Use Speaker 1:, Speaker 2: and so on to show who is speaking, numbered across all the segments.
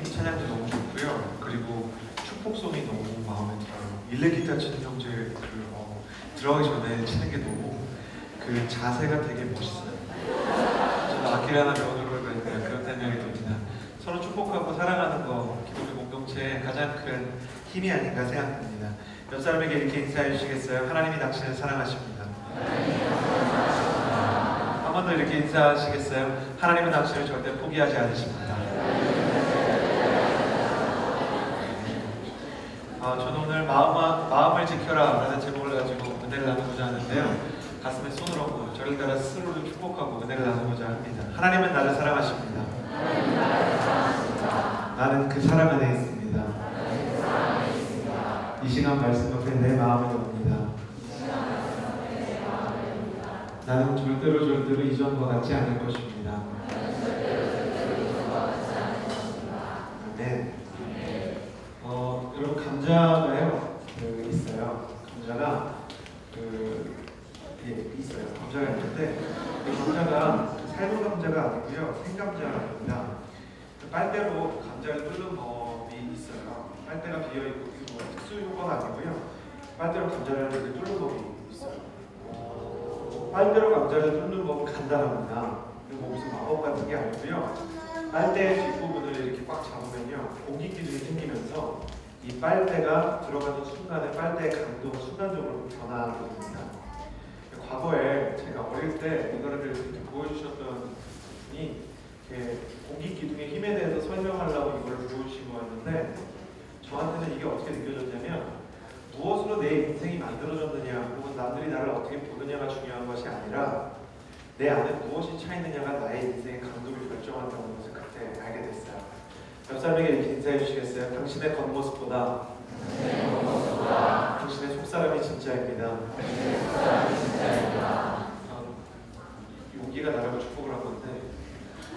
Speaker 1: 핀 찬양도 너무 좋고요. 그리고 축복송이 너무 마음에 들어요. 일렉기타 치는 형제 들어가기 전에 치는 게 너무 그 자세가 되게 멋있어요. 저도 악기를 하나 배워두고 그런 생각이 듭니다. 서로 축복하고 사랑하는 거 기독교 공동체의 가장 큰 힘이 아닌가 생각됩니다. 옆 사람에게 이렇게 인사해 주시겠어요? 하나님이 당신을 사랑하십니다. 한 번 더 이렇게 인사하시겠어요? 하나님은 당신을 절대 포기하지 않으십니다. 저는 오늘 마음을 지켜라 라는 제목을 가지고 은혜를 나누고자 하는데요. 가슴에 손을 얹고 저를 따라 스스로를 축복하고 은혜를 나누고자 합니다. 하나님은 나를 사랑하십니다. 나는 그 사랑 안에 있습니다. 이 시간 말씀 앞에 내 마음을 옵니다. 나는 절대로 이전과 같지 않을 것입니다. 네. 여러분 감자가요 있어요. 감자가 있어요. 감자가 있는데 이 감자가 삶은 감자가 아니고요, 생감자입니다. 빨대로 감자를 뚫는 법이 있어요. 빨대가 비어 있고 특수 효과가 아니고요. 빨대로 감자를 이렇게 뚫는 법이 있어요. 빨대로 감자를 뚫는 법은 간단합니다. 이거 무슨 마법 같은 게 아니고요. 빨대의 뒷부분을 이렇게 꽉 잡으면요, 공기 기둥이 생기면서 이 빨대가 들어가는 순간에 빨대의 강도가 순간적으로 변화하게 됩니다. 과거에 제가 어릴 때 이거를 이렇게 보여주셨던 분이 공기 기둥의 힘에 대해서 설명하려고 이걸 보여주신 거였는데, 저한테는 이게 어떻게 느껴졌냐면, 무엇으로 내 인생이 만들어졌느냐 혹은 남들이 나를 어떻게 보느냐가 중요한 것이 아니라 내 안에 무엇이 차 있느냐가 나의 인생의 강도를 결정한다는 것을 그때 알게 됐어요. 옆 사람에게 이렇게 인사해 주시겠어요? 당신의 겉모습보다 당신의 속사람이 진짜입니다. 용기가 나라고 축복을 한 건데,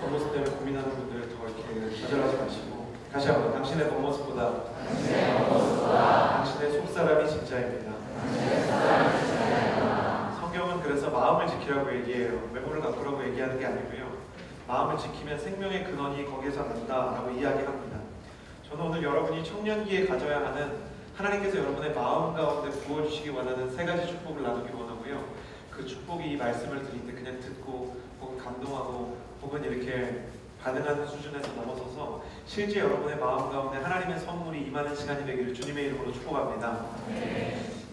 Speaker 1: 겉모습 때문에 고민하는 분들 더 이렇게 좌절하지 마시고 다시 한번, 당신의 겉모습보다 당신의 속사람이 진짜입니다. 성경은 그래서 마음을 지키라고 얘기해요. 메모를 가꾸라고 얘기하는 게 아니고요. 마음을 지키면 생명의 근원이 거기에서 난다라고 이야기합니다. 저는 오늘 여러분이 청년기에 가져야 하는, 하나님께서 여러분의 마음 가운데 부어주시기 원하는 세 가지 축복을 나누기 원하고요. 그 축복이 이 말씀을 드릴 때 그냥 듣고 혹은 감동하고 혹은 이렇게 반응하는 수준에서 넘어서서 실제 여러분의 마음 가운데 하나님의 선물이 임하는 시간이 되기를 주님의 이름으로 축복합니다.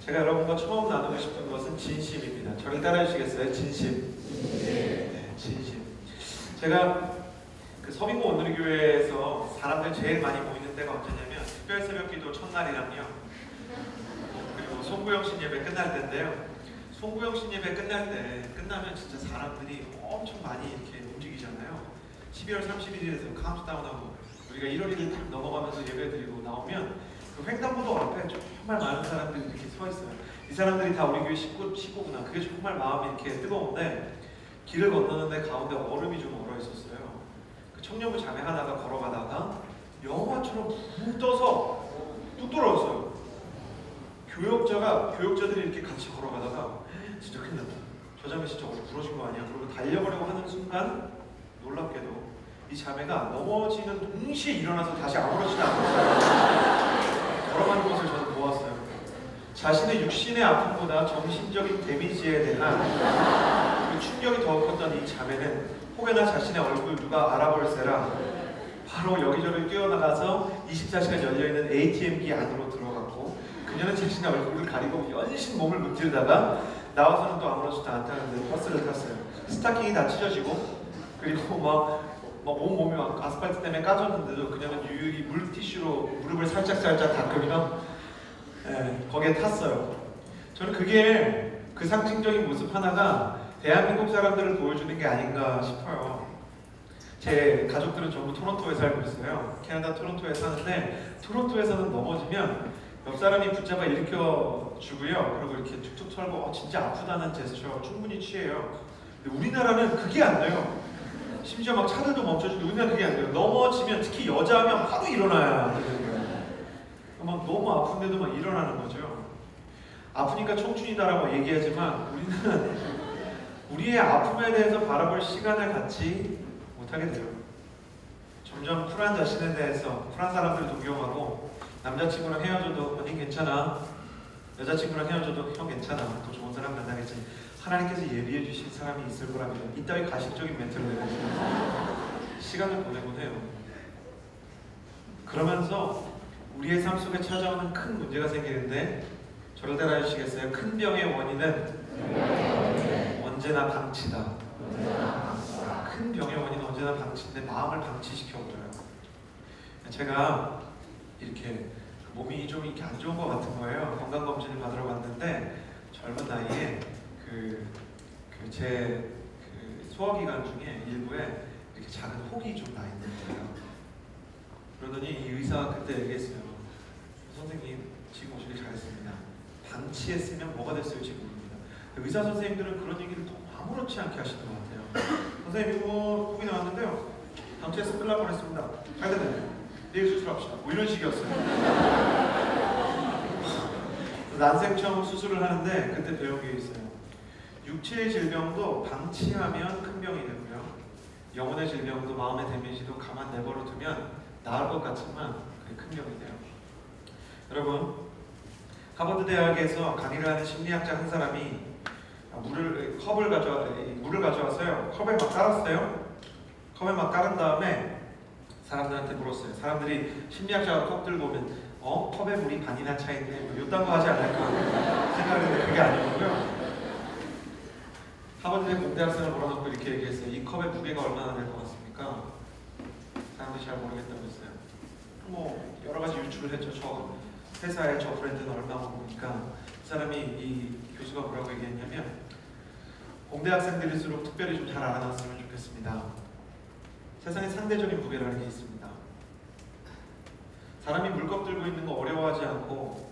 Speaker 1: 제가 여러분과 처음 나누고 싶은 것은 진심입니다. 저를 따라해 주시겠어요? 진심. 네, 진심. 제가 그 서빙고 온누리교회에서 사람들 제일 많이 모이는 때가 언제냐면 특별 새벽기도 첫날이랑요, 그리고 송구영신 예배 끝날 때인데요. 송구영신 예배 끝나면 진짜 사람들이 엄청 많이 이렇게 움직이잖아요. 12월 31일에서 카운트다운하고 우리가 1월 1일 딱 넘어가면서 예배드리고 나오면 그 횡단보도 앞에 정말 많은 사람들이 이렇게 서 있어요. 이 사람들이 다 우리 교회 식구구나. 그게 정말 마음이 이렇게 뜨거운데, 길을 건너는데 가운데 얼음이 좀 얼어 있었어요. 그 청년부 자매 하나가 걸어가다가 영화처럼 붕 떠서 뚝 떨어졌어요. 교역자들이 이렇게 같이 걸어가다가 진짜 큰일 났다. 저 자매 진짜 어디 부러진 거 아니야? 그러고 달려가려고 하는 순간 놀랍게도 이 자매가 넘어지는 동시에 일어나서 다시 아무렇지도 않고 걸어가는 것을 저는 보았어요. 자신의 육신의 아픔보다 정신적인 데미지에 대한 그 충격이 더 컸던 이 자매는 혹여나 자신의 얼굴 누가 알아볼세라 바로 여기저기 뛰어나가서 24시간 열려있는 ATM기 안으로 들어갔고, 그녀는 자신의 얼굴을 가리고 연신 몸을 문지르다가 나와서는 또 아무렇지도 않다는데 버스를 탔어요. 스타킹이 다 찢어지고, 그리고 몸이 막 아스팔트 때문에 까졌는데도 그녀는 유유히 물티슈로 무릎을 살짝 닦으며 거기에 탔어요. 저는 그게 그 상징적인 모습 하나가 대한민국 사람들을 보여주는 게 아닌가 싶어요. 제 가족들은 전부 토론토에 살고 있어요. 캐나다 토론토에 사는데, 토론토에서는 넘어지면 옆 사람이 붙잡아 일으켜주고요. 그리고 이렇게 툭툭 털고 진짜 아프다는 제스처 충분히 취해요. 근데 우리나라는 그게 안 돼요. 심지어 막 차들도 멈춰주는데 우리나라는 그게 안 돼요. 넘어지면 특히 여자면 바로 일어나야 되는 거예요. 막 너무 아픈데도 막 일어나는 거죠. 아프니까 청춘이다라고 얘기하지만 우리는 우리의 아픔에 대해서 바라볼 시간을 갖지 못하게 돼요. 점점 쿨한 자신에 대해서 쿨한 사람들을 동경하고 남자친구랑 헤어져도 언니 괜찮아, 여자친구랑 헤어져도 형 괜찮아, 더 좋은 사람 만나겠지, 하나님께서 예비해 주신 사람이 있을 거라면 이따위 가식적인 멘트를 내고 시간을 보내곤 해요. 그러면서 우리의 삶 속에 찾아오는 큰 문제가 생기는데 저를 따라 주시겠어요? 큰 병의 원인은 언제나 방치다. 큰 병의 원인은 언제나 방치인데 마음을 방치시켜버려요. 제가 이렇게 몸이 좀 이렇게 안 좋은 것 같은 거예요. 건강검진을 받으러 갔는데 젊은 나이에 제 소화기관 중에 일부에 이렇게 작은 혹이 좀 나 있는 거예요. 그러더니 이 의사가 그때 얘기했어요. 선생님 지금 오시길 잘했습니다. 방치했으면 뭐가 됐을지 모릅니다. 의사 선생님들은 그런 얘기를 더 아무렇지 않게 하시는 것 같아요. 선생님 이거 혹이 나왔는데요. 방치해서 끝날 뻔했습니다. 잘 됐네요. 내일 수술합시다. 뭐 이런 식이었어요. 난생처음 수술을 하는데 그때 배운 게 있어요. 육체의 질병도 방치하면 큰 병이 되고요. 영혼의 질병도 마음의 데미지도 가만 내버려 두면 나을 것 같지만 그게 큰 병이 돼요. 여러분, 하버드 대학에서 강의를 하는 심리학자 한 사람이 물을 가져와서요. 컵에 막 깔았어요. 컵에 막 깔은 다음에 사람들한테 물었어요. 사람들이 심리학자가 컵 들고 오면 컵에 물이 반이나 차 있네 뭐 이딴 거 하지 않을까 생각했는데 그게 아니고요. 하버드대 공대학생을 몰아놓고 이렇게 얘기했어요. 이 컵의 무게가 얼마나 될 것 같습니까? 사람들이 잘 모르겠다고 했어요. 뭐 여러 가지 유출을 했죠. 저 회사에 저 브랜드는 얼마고 보니까 그 사람이 이 교수가 뭐라고 얘기했냐면 공대 학생들일수록 특별히 좀 잘 알아놨으면 좋겠습니다. 세상에 상대적인 무게라는 게 있습니다. 사람이 물컵 들고 있는 거 어려워하지 않고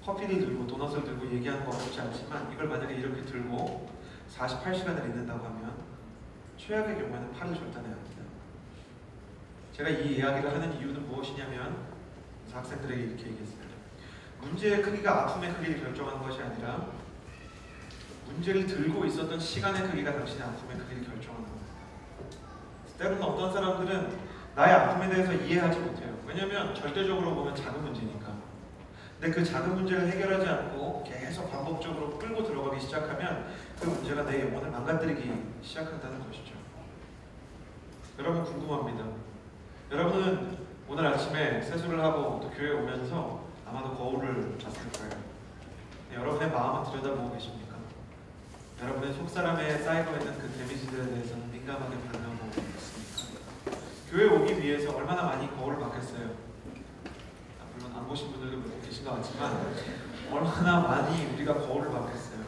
Speaker 1: 커피를 들고 도넛을 들고 얘기하는 거 어렵지 않지만 이걸 만약에 이렇게 들고 48시간을 있는다고 하면 최악의 경우에는 팔을 절단해야 합니다. 제가 이 이야기를 하는 이유는 무엇이냐면 학생들에게 이렇게 얘기했어요. 문제의 크기가 아픔의 크기를 결정하는 것이 아니라 문제를 들고 있었던 시간의 크기가 당신의 아픔의 크기를 결정하는 겁니다. 때로는 어떤 사람들은 나의 아픔에 대해서 이해하지 못해요. 왜냐하면 절대적으로 보면 작은 문제니까. 근데 그 작은 문제를 해결하지 않고 계속 반복적으로 끌고 들어가기 시작하면 그 문제가 내 영혼을 망가뜨리기 시작한다는 것이죠. 여러분 궁금합니다. 여러분은 오늘 아침에 세수를 하고 또 교회에 오면서 아마도 거울을 봤을 거예요. 여러분의 마음을 들여다보고 계십니까? 여러분의 속사람에 쌓이고 있는 그 데미지들에 대해서는 민감하게 반응하고 있습니까? 교회에 오기 위해서 얼마나 많이 거울을 봤겠어요? 물론 안 보신 분들도 몇 분 계신 것 같지만 얼마나 많이 우리가 거울을 봤겠어요?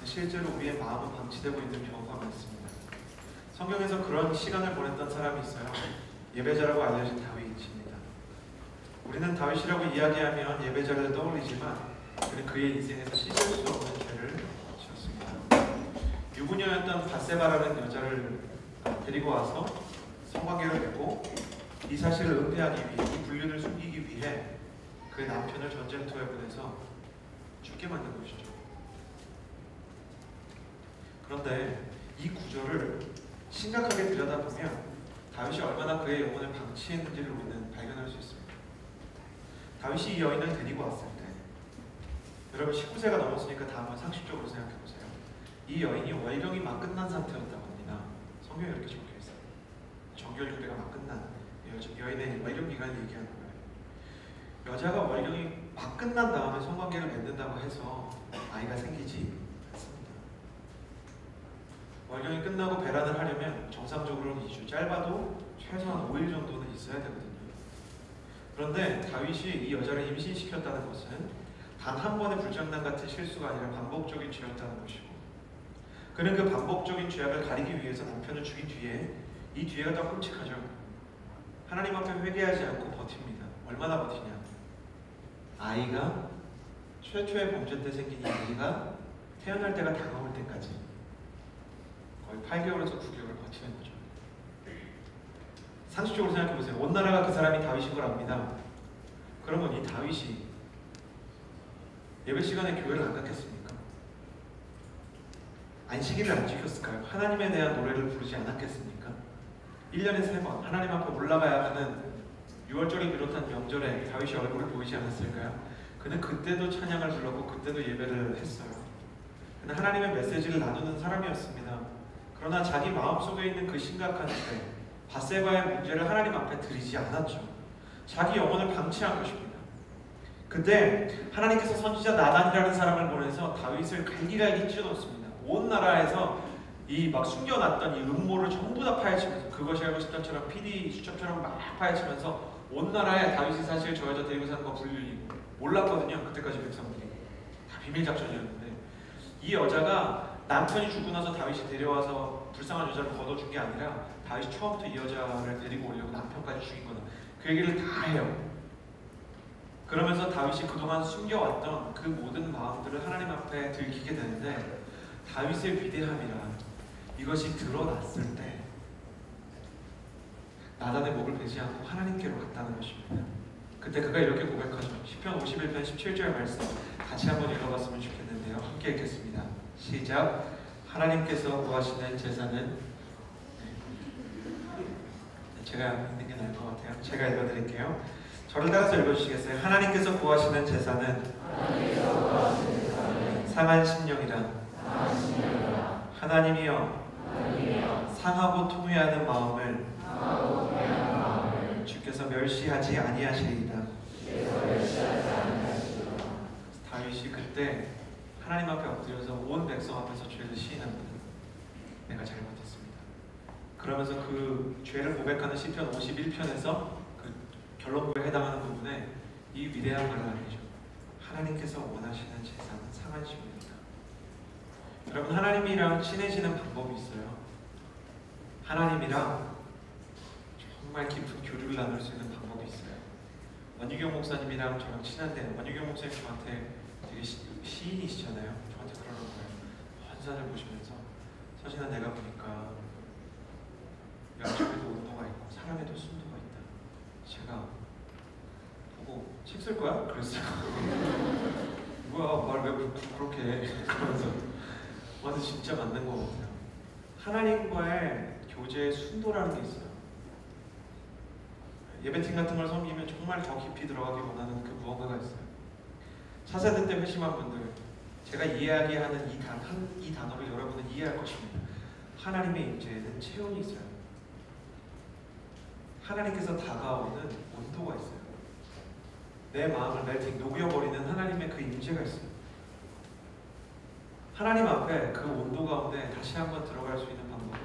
Speaker 1: 실제로 우리의 마음은 방치되고 있는 경우가 많습니다. 성경에서 그런 시간을 보냈던 사람이 있어요. 예배자라고 알려진 다윗입니다. 우리는 다윗이라고 이야기하면 예배자를 떠올리지만 그는 그의 인생에서 씻을 수 없는 죄를 지었습니다. 유부녀였던 밧세바라는 여자를 데리고 와서 성관계를 맺고 이 사실을 은폐하기 위해, 이 불륜을 숨기기 위해 그의 남편을 전쟁터에 보내서 죽게 만든 것이죠. 그런데 이 구절을 심각하게 들여다보면 다윗이 얼마나 그의 영혼을 방치했는지를 우리는 발견할 수 있습니다. 다윗이 이 여인을 데리고 왔을 때 여러분 19세가 넘었으니까 다음은 상식적으로 생각해보세요. 이 여인이 월경이 막 끝난 상태였다고 합니다. 성경에 이렇게 적혀있어요. 정결 유래가 막 끝난 여인의 월경 기간을 얘기하는 거예요. 여자가 월경이 막 끝난 다음에 성관계를 맺는다고 해서 아이가 생기지 않습니다. 월경이 끝나고 배란을 하려면 정상적으로는 2주, 짧아도 최소한 5일 정도는 있어야 되거든요. 그런데 다윗이 이 여자를 임신시켰다는 것은 단 한 번의 불장난 같은 실수가 아니라 반복적인 죄였다는 것이고, 그는 그 반복적인 죄악을 가리기 위해서 남편을 죽인 뒤에 이 뒤에가 더 끔찍하죠. 하나님 앞에 회개하지 않고 버팁니다. 얼마나 버티냐? 아이가 최초의 범죄 때 생긴 이 아이가 태어날 때가 다가올 때까지 거의 8개월에서 9개월을 버티는 거죠. 상식적으로 생각해보세요. 온 나라가 그 사람이 다윗인 걸 압니다. 그러면 이 다윗이 예배 시간에 교회를 안 갔겠습니까? 안식일을 안 지켰을까요? 하나님에 대한 노래를 부르지 않았겠습니까? 1년에 3번 하나님 앞에 올라가야 하는 6월절을 비롯한 명절에 다윗이 얼굴을 보이지 않았을까요? 그는 그때도 찬양을 불렀고 그때도 예배를 했어요. 그는 하나님의 메시지를 나누는 사람이었습니다. 그러나 자기 마음속에 있는 그 심각한 죄, 밧세바의 문제를 하나님 앞에 드리지 않았죠. 자기 영혼을 방치한 것입니다. 그때 하나님께서 선지자 나단이라는 사람을 보내서 다윗을 갈기갈기 찢어놓습니다. 온 나라에서 이 막 숨겨놨던 이 음모를 전부 다 파헤치면서, 그것이 알고 싶다처럼 PD 수첩처럼 막 파헤치면서 온 나라에 다윗이 사실 저 여자 데리고 사는 거 불리고 몰랐거든요. 그때까지 백성들이 다 비밀 작전이었는데, 이 여자가 남편이 죽고 나서 다윗이 데려와서 불쌍한 여자를 걷어준 게 아니라 다윗이 처음부터 이 여자를 데리고 오려고 남편까지 죽인 거다. 그 얘기를 다 해요. 그러면서 다윗이 그동안 숨겨왔던 그 모든 마음들을 하나님 앞에 들키게 되는데, 다윗의 위대함이란 이것이 드러났을 때 나단의 목을 베지 않고 하나님께로 갔다는 것입니다. 그때 그가 이렇게 고백하죠. 시편 51편 17절 말씀 같이 한번 읽어봤으면 좋겠는데요. 함께 읽겠습니다. 시작. 하나님께서 구하시는 제사는, 제가 읽는 게 나을 것 같아요. 제가 읽어드릴게요. 저를 따라서 읽어주시겠어요? 하나님께서 구하시는 제사는 상한 심령이라. 하나님이여 상하고 통회하는 마음을 주께서 멸시하지 아니하시리이다. 다윗이 그때 하나님 앞에 엎드려서 온 백성 앞에서 죄를 시인합니다. 내가 잘못했습니다. 그러면서 그 죄를 고백하는 시편 51편에서 그 결론부에 해당하는 부분에 이 위대한 말을 하죠. 하나님께서 원하시는 제사는 상한 심령이다. 여러분, 하나님이랑 친해지는 방법이 있어요. 하나님이랑 정말 깊은 교류를 나눌 수 있는 방법이 있어요. 원유경 목사님이랑 저랑 친한데, 원유경 목사님 저한테 되게 시인이시잖아요. 저한테 그러는 거예요. 환산을 보시면서, 서진아, 내가 보니까 양쪽에도 온도가 있고 사람에도 순도가 있다. 제가 보고 책 쓸 거야? 그랬어요. 뭐야, 말 왜 그렇게 해? 그러면서 근데 진짜 맞는 것 같아요. 하나님과의 교제의 순도라는 게 있어요. 예배팀 같은 걸 섬기면 정말 더 깊이 들어가기 원하는 그 무언가가 있어요. 차세대 때 회심한 분들, 제가 이야기하는 이 단어를 여러분은 이해할 것입니다. 하나님의 임재에는 체온이 있어요. 하나님께서 다가오는 온도가 있어요. 내 마음을 멜팅, 녹여버리는 하나님의 그 임재가 있어요. 하나님 앞에 그 온도 가운데 다시 한번 들어갈 수 있는 방법은,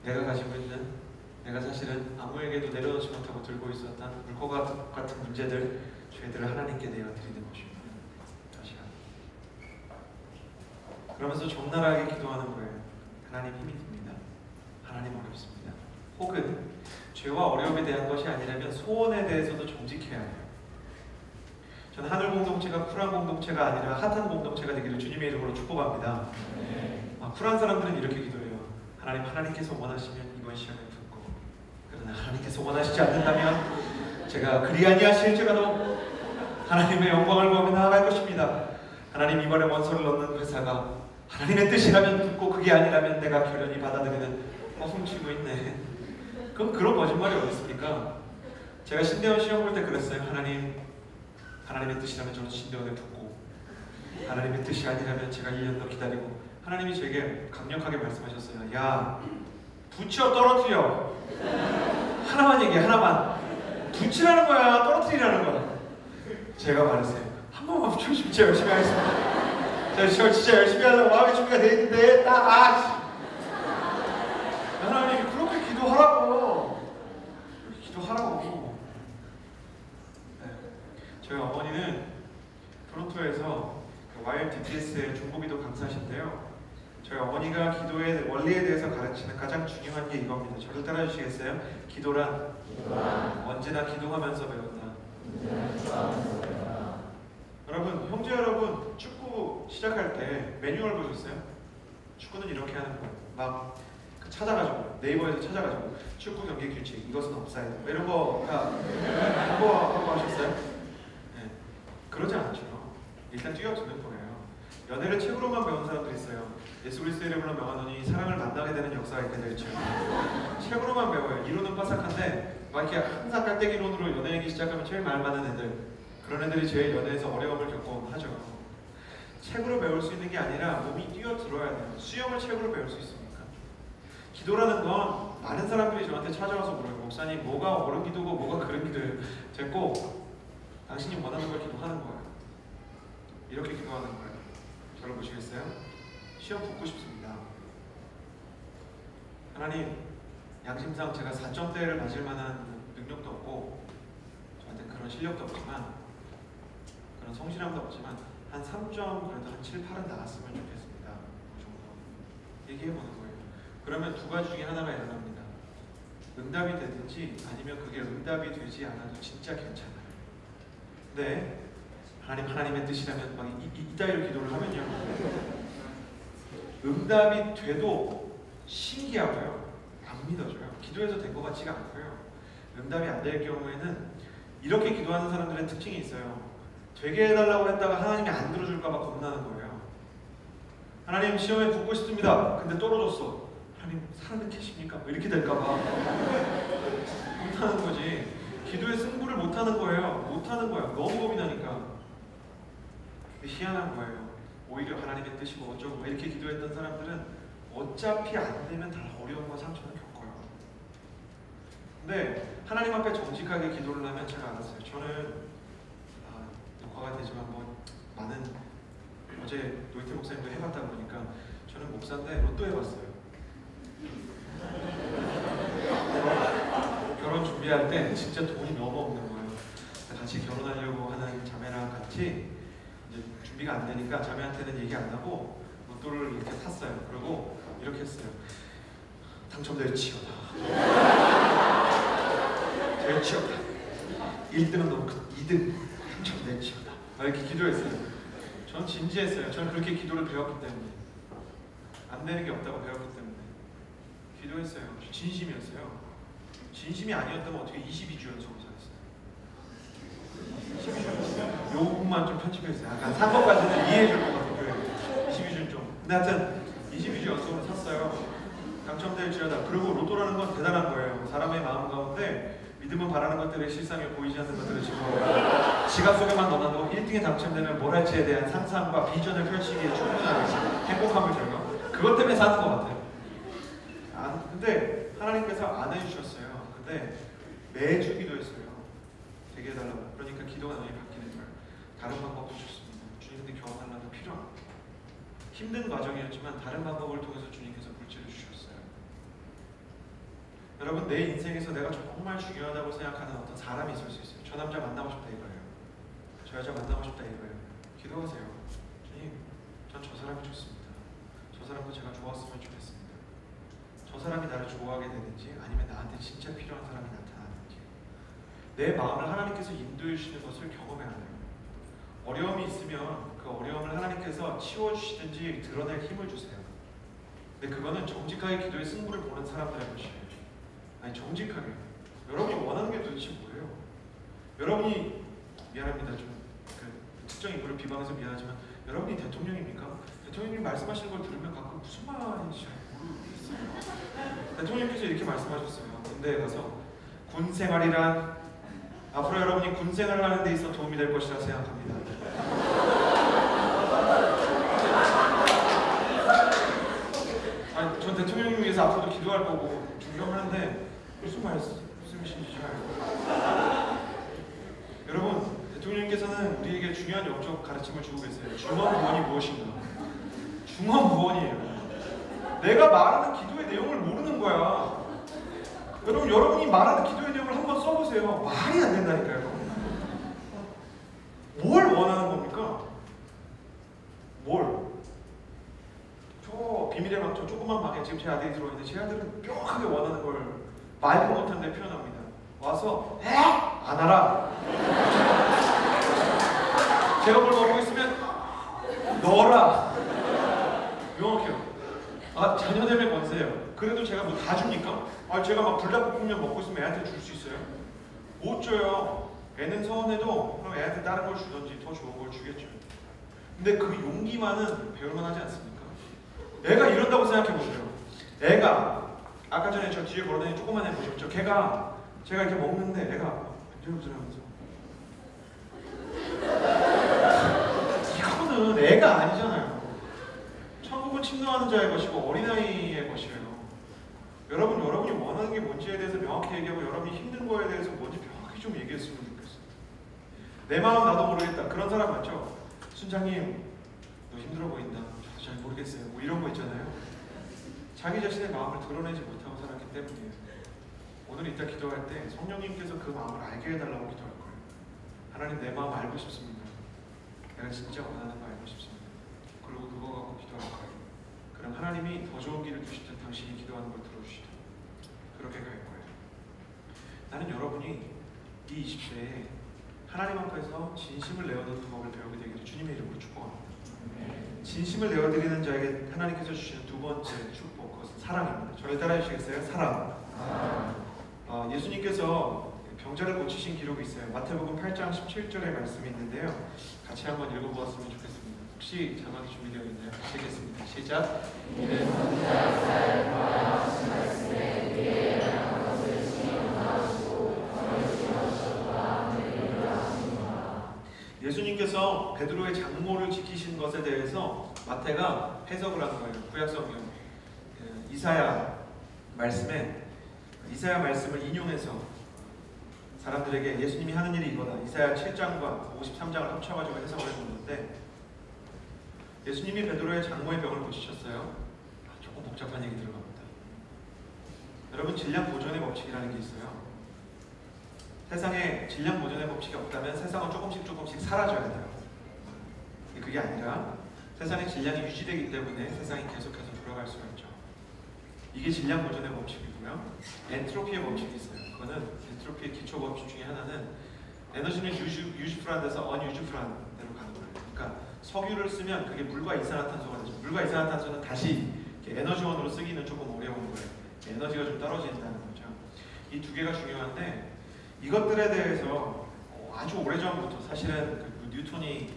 Speaker 1: 내가 가지고 있는, 내가 사실은 아무에게도 내려놓지 못하고 들고 있었던 물고 같은 문제들, 죄들을 하나님께 내어드리는 것입니다. 다시 한번. 그러면서 적나라하게 기도하는 거예요. 하나님 힘이 듭니다. 하나님 어렵습니다. 혹은 죄와 어려움에 대한 것이 아니라면 소원에 대해서도 정직해야 해요. 저는 하늘 공동체가 쿨한 공동체가 아니라 핫한 공동체가 되기를 주님의 이름으로 축복합니다. 쿨한 사람들은 이렇게 기도해요. 하나님께서 원하시면 이번 시험에 붙고, 그러나 하나님께서 원하시지 않는다면 제가 그리 아니하실지라도 하나님의 영광을 보며 나아갈 것입니다. 하나님, 이번에 원서를 넣는 회사가 하나님의 뜻이라면 붙고, 그게 아니라면 내가 결연히 받아들이는, 훔치고 있네. 그럼 그런 거짓말이 어디 있습니까? 제가 신대원 시험 볼 때 그랬어요. 하나님의 뜻이라면 저는 신대원에 붙고, 하나님의 뜻이 아니라면 제가 1년 더 기다리고. 하나님이 제게 강력하게 말씀하셨어요. 야, 붙여, 떨어뜨려. 하나만 얘기해, 하나만. 붙이라는 거야, 떨어뜨리라는 거야. 제가 말했어요. 한 번만 붙여주시면 진짜 열심히 하겠습니다. 제가 진짜 열심히 하려고 마음의 준비가 돼 있는데, 하나님, 그렇게 기도하라고. 기도하라고. 저희 어머니는 토론토에서 YMDTS의 중고기도 강사신데요. 저희 어머니가 기도의 원리에 대해서 가르치는 가장 중요한 게 이겁니다. 저를 따라주시겠어요? 기도란 언제나 기도하면서 배운다. 여러분, 형제 여러분, 축구 시작할 때 매뉴얼 보셨어요? 축구는 이렇게 하는 거예요. 막 찾아가지고, 네이버에서 찾아가지고 축구 경기 규칙, 이것은 옵사이드, 이런 거 다 공부하고 하셨어요? 네. 그러지 않죠. 일단 뛰어드는 거예요. 연애를 책으로만 배운 사람들이 있어요. 예수 그리스도의 이름으로 명하노니 사랑을 만나게 되는 역사가 있게 되죠. 책으로만 배워요. 이론은 빠삭한데 막 이렇게 항상 깔때기론으로 연애 얘기 시작하면 제일 말 많은 애들, 그런 애들이 제일 연애에서 어려움을 겪곤 하죠. 책으로 배울 수 있는 게 아니라 몸이 뛰어들어야 돼요. 수영을 책으로 배울 수 있습니까? 기도라는 건 많은 사람들이 저한테 찾아와서 물어요. 목사님, 뭐가 옳은 기도고 뭐가 그른 기도예요? 됐고 당신이 원하는 걸 기도하는 거예요. 이렇게 기도하는 거예요. 저를 보시겠어요? 시험 붙고 싶습니다. 하나님, 양심상 제가 4점대를 맞을 만한 능력도 없고 저한테 그런 실력도 없지만, 그런 성실함도 없지만 한 3점, 그래도 한 7, 8은 나왔으면 좋겠습니다. 그 정도 얘기해보는 거예요. 그러면 두 가지 중에 하나가 일어납니다. 응답이 되든지 아니면 그게 응답이 되지 않아도 진짜 괜찮아요. 근데 하나님의 뜻이라면 막 이따위로 기도를 하면요, 응답이 돼도 신기하고요, 안 믿어져요. 기도해서 된 것 같지가 않고요. 응답이 안 될 경우에는 이렇게 기도하는 사람들의 특징이 있어요. 되게 해달라고 했다가 하나님이 안 들어줄까봐 겁나는 거예요. 하나님, 시험에 붙고 싶습니다. 근데 떨어졌어. 하나님, 살아는 계십니까? 이렇게 될까봐 못하는 거지. 기도의 승부를 못하는 거예요. 못하는 거예요. 너무 겁이 나니까. 희한한 거예요. 오히려 하나님의 뜻이고 어쩌고 이렇게 기도했던 사람들은 어차피 안 되면 다 어려움과 상처는 겪어요. 근데 하나님 앞에 정직하게 기도를 하면, 제가 알았어요. 저는 녹화가 되지만 뭐 많은, 어제 노이태 목사님도 해봤다 그러니까 저는 목사인데 로또 해봤어요. 결혼 준비할 때 진짜 돈이 너무 없는 거예요. 같이 결혼하려고 하는 자매랑 같이 이제 준비가 안 되니까 자매한테는 얘기 안 하고 로또를 이렇게 샀어요. 그리고 이렇게 했어요. 당첨될지어다. 될지어다. 1등은 너무 큰, 2등 당첨될지어다. 이렇게 기도했어요. 전 진지했어요. 저는 그렇게 기도를 배웠기 때문에, 안 되는 게 없다고 배웠기 때문에 기도했어요. 진심이었어요. 진심이 아니었다면 어떻게 22주 연속으로 살았어요? 22주. 요 부분만 좀 편집했어요. 약간 산 것까지는 이해해줄 것 같아요. 22주는 좀. 근데 하여튼 22주 연속으로 샀어요. 당첨될지어다. 그리고 로또라는 건 대단한 거예요. 사람의 마음 가운데 믿음은 바라는 것들의 실상에 보이지 않는 것들을 짚어 지갑 속에만 넣어놔도 1등에 당첨되면 뭘 할지에 대한 상상과 비전을 펼치기에 충분한 행복함을 줘요. 그것 때문에 사는 것 같아요. 근데 하나님께서 안 해주셨어요. 근데 매주 기도했어요. 되게 해달라고. 그러니까 기도가 너무 바뀌는 거예요. 다른 방법도 좋습니다. 주님, 근데 경험하려면 필요합니다. 힘든 과정이었지만 다른 방법을 통해서 주님께서 물질을 주셨어요. 여러분, 내 인생에서 내가 정말 중요하다고 생각하는 어떤 사람이 있을 수 있어요. 저 남자 만나고 싶다 이거예요. 저 여자 만나고 싶다 이거예요. 기도하세요. 주님, 전 저 사람이 좋습니다. 저 사람도 제가 좋았으면 좋겠습니다. 저 사람이 나를 좋아하게 되는지, 아니면 나한테 진짜 필요한 사람이 나타나는지, 내 마음을 하나님께서 인도해 주시는 것을 경험해야 돼요. 어려움이 있으면 그 어려움을 하나님께서 치워주시든지 드러낼 힘을 주세요. 근데 그거는 정직하게 기도의 승부를 보는 사람들의 것이에요. 아니, 정직하게. 여러분이 원하는 게 도대체 뭐예요? 여러분이, 미안합니다. 좀 특정 인물을 비방해서 미안하지만, 여러분이 대통령입니까? 대통령님 말씀하시는 걸 들으면 가끔 무슨 말인지 잘 모르겠어요. 대통령님께서 이렇게 말씀하셨어요. 군대에 가서 군 생활이란, 앞으로 여러분이 군 생활을 하는 데 있어 도움이 될 것이라 생각합니다. 아니, 전 대통령님 위해서 앞으로도 기도할 거고 존경하는데 무슨 말씀이신지 잘. 여러분, 대통령님께서는 우리에게 중요한 영적 가르침을 주고 계세요. 중언부언이 무엇인가? 중언부언이에요. 내가 말하는 기도의 내용을 모르는 거야. 여러분, 여러분이 말하는 기도의 내용을 한번 써보세요. 말이 안 된다니까요. 뭘 원하는 겁니까? 뭘? 저 비밀의 방, 저 조그만 방에 지금 제 아들이 들어있는데, 제 아들은 뼈하게 원하는 걸 말도 못하는데 표현합니다. 와서 안 알아. 제가 뭘 먹고 있으면 넣어라. 명확해요. 아, 자녀됨의 권세예요. 그래도 제가 뭐 다 줍니까? 아, 제가 막 불닭볶음면 먹고 있으면 애한테 줄 수 있어요? 못 줘요. 애는 서운해도 그럼 애한테 다른 걸 주던지 더 좋은 걸 주겠죠. 근데 그 용기만은 배울만 하지 않습니까? 애가 이런다고 생각해 보세요. 애가 아까 전에 저 뒤에 걸어다니는 조그만 애 보셨죠? 걔가 제가 이렇게 먹는데 애가 이러면서 이거는 애가 아니잖아요. 천국은 침노하는 자의 것이고 어린아이의 것이에요. 여러분이 원하는 게 뭔지에 대해서 명확히 얘기하고 여러분이 힘든 거에 대해서 뭔지 명확히 좀 얘기했으면 좋겠어요. 내 마음 나도 모르겠다. 그런 사람 맞죠? 순장님 너 힘들어 보인다. 저도 잘 모르겠어요. 뭐 이런 거 있잖아요. 자기 자신의 마음을 드러내지 못하고 살았기 때문이에요. 오늘 이따 기도할 때 성령님께서 그 마음을 알게 해달라고 기도할 거예요. 하나님 내 마음 알고 싶습니다. 내가 진짜 원하는 거 알고 싶습니다. 그리고 그거 갖고 기도할 거예요. 그럼 하나님이 더 좋은 길을 주시든 당신이 기도하는 걸 들어주시든 그렇게 갈 거예요. 나는 여러분이 이 20대에 하나님 앞에서 진심을 내어놓는 법을 배우게 되기를 주님의 이름으로 축복합니다. 진심을 내어드리는 자에게 하나님께서 주시는 두 번째 축복, 그것은 사랑입니다. 저를 따라해 주시겠어요? 사랑. 예수님께서 병자를 고치신 기록이 있어요. 마태복음 8장 17절의 말씀이 있는데요. 같이 한번 읽어보았으면 좋겠습니다. 혹시 자막이 준비되어 있나요? 시작했습니다. 시작. 예수님께서 베드로의 장모를 지키신 것에 대해서 마태가 해석을 한 거예요. 구약성경 이사야 말씀을 인용해서 사람들에게 예수님이 하는 일이 이거다. 이사야 7장과 53장을 합쳐가지고 해석을 해줬는데 예수님이 베드로의 장모의 병을 고치셨어요. 조금 복잡한 얘기 들어갑니다. 여러분 질량 보존의 법칙이라는 게 있어요. 세상에 질량 보존의 법칙이 없다면 세상은 조금씩 사라져야 돼요. 그게 아니라 세상의 질량이 유지되기 때문에 세상이 계속해서 돌아갈 수가 있죠. 이게 질량 보존의 법칙이고요. 엔트로피의 법칙이 있어요. 그거는 엔트로피의 기초 법칙 중에 하나는 에너지는 유즈풀한 데서 언유즈풀한 데로 가는 거예요. 그러니까 석유를 쓰면 그게 물과 이산화탄소가 되죠. 물과 이산화탄소는 다시 에너지원으로 쓰기는 조금 어려운 거예요. 에너지가 좀 떨어진다는 거죠. 이 두 개가 중요한데 이것들에 대해서 아주 오래전부터 사실은 그 뉴턴이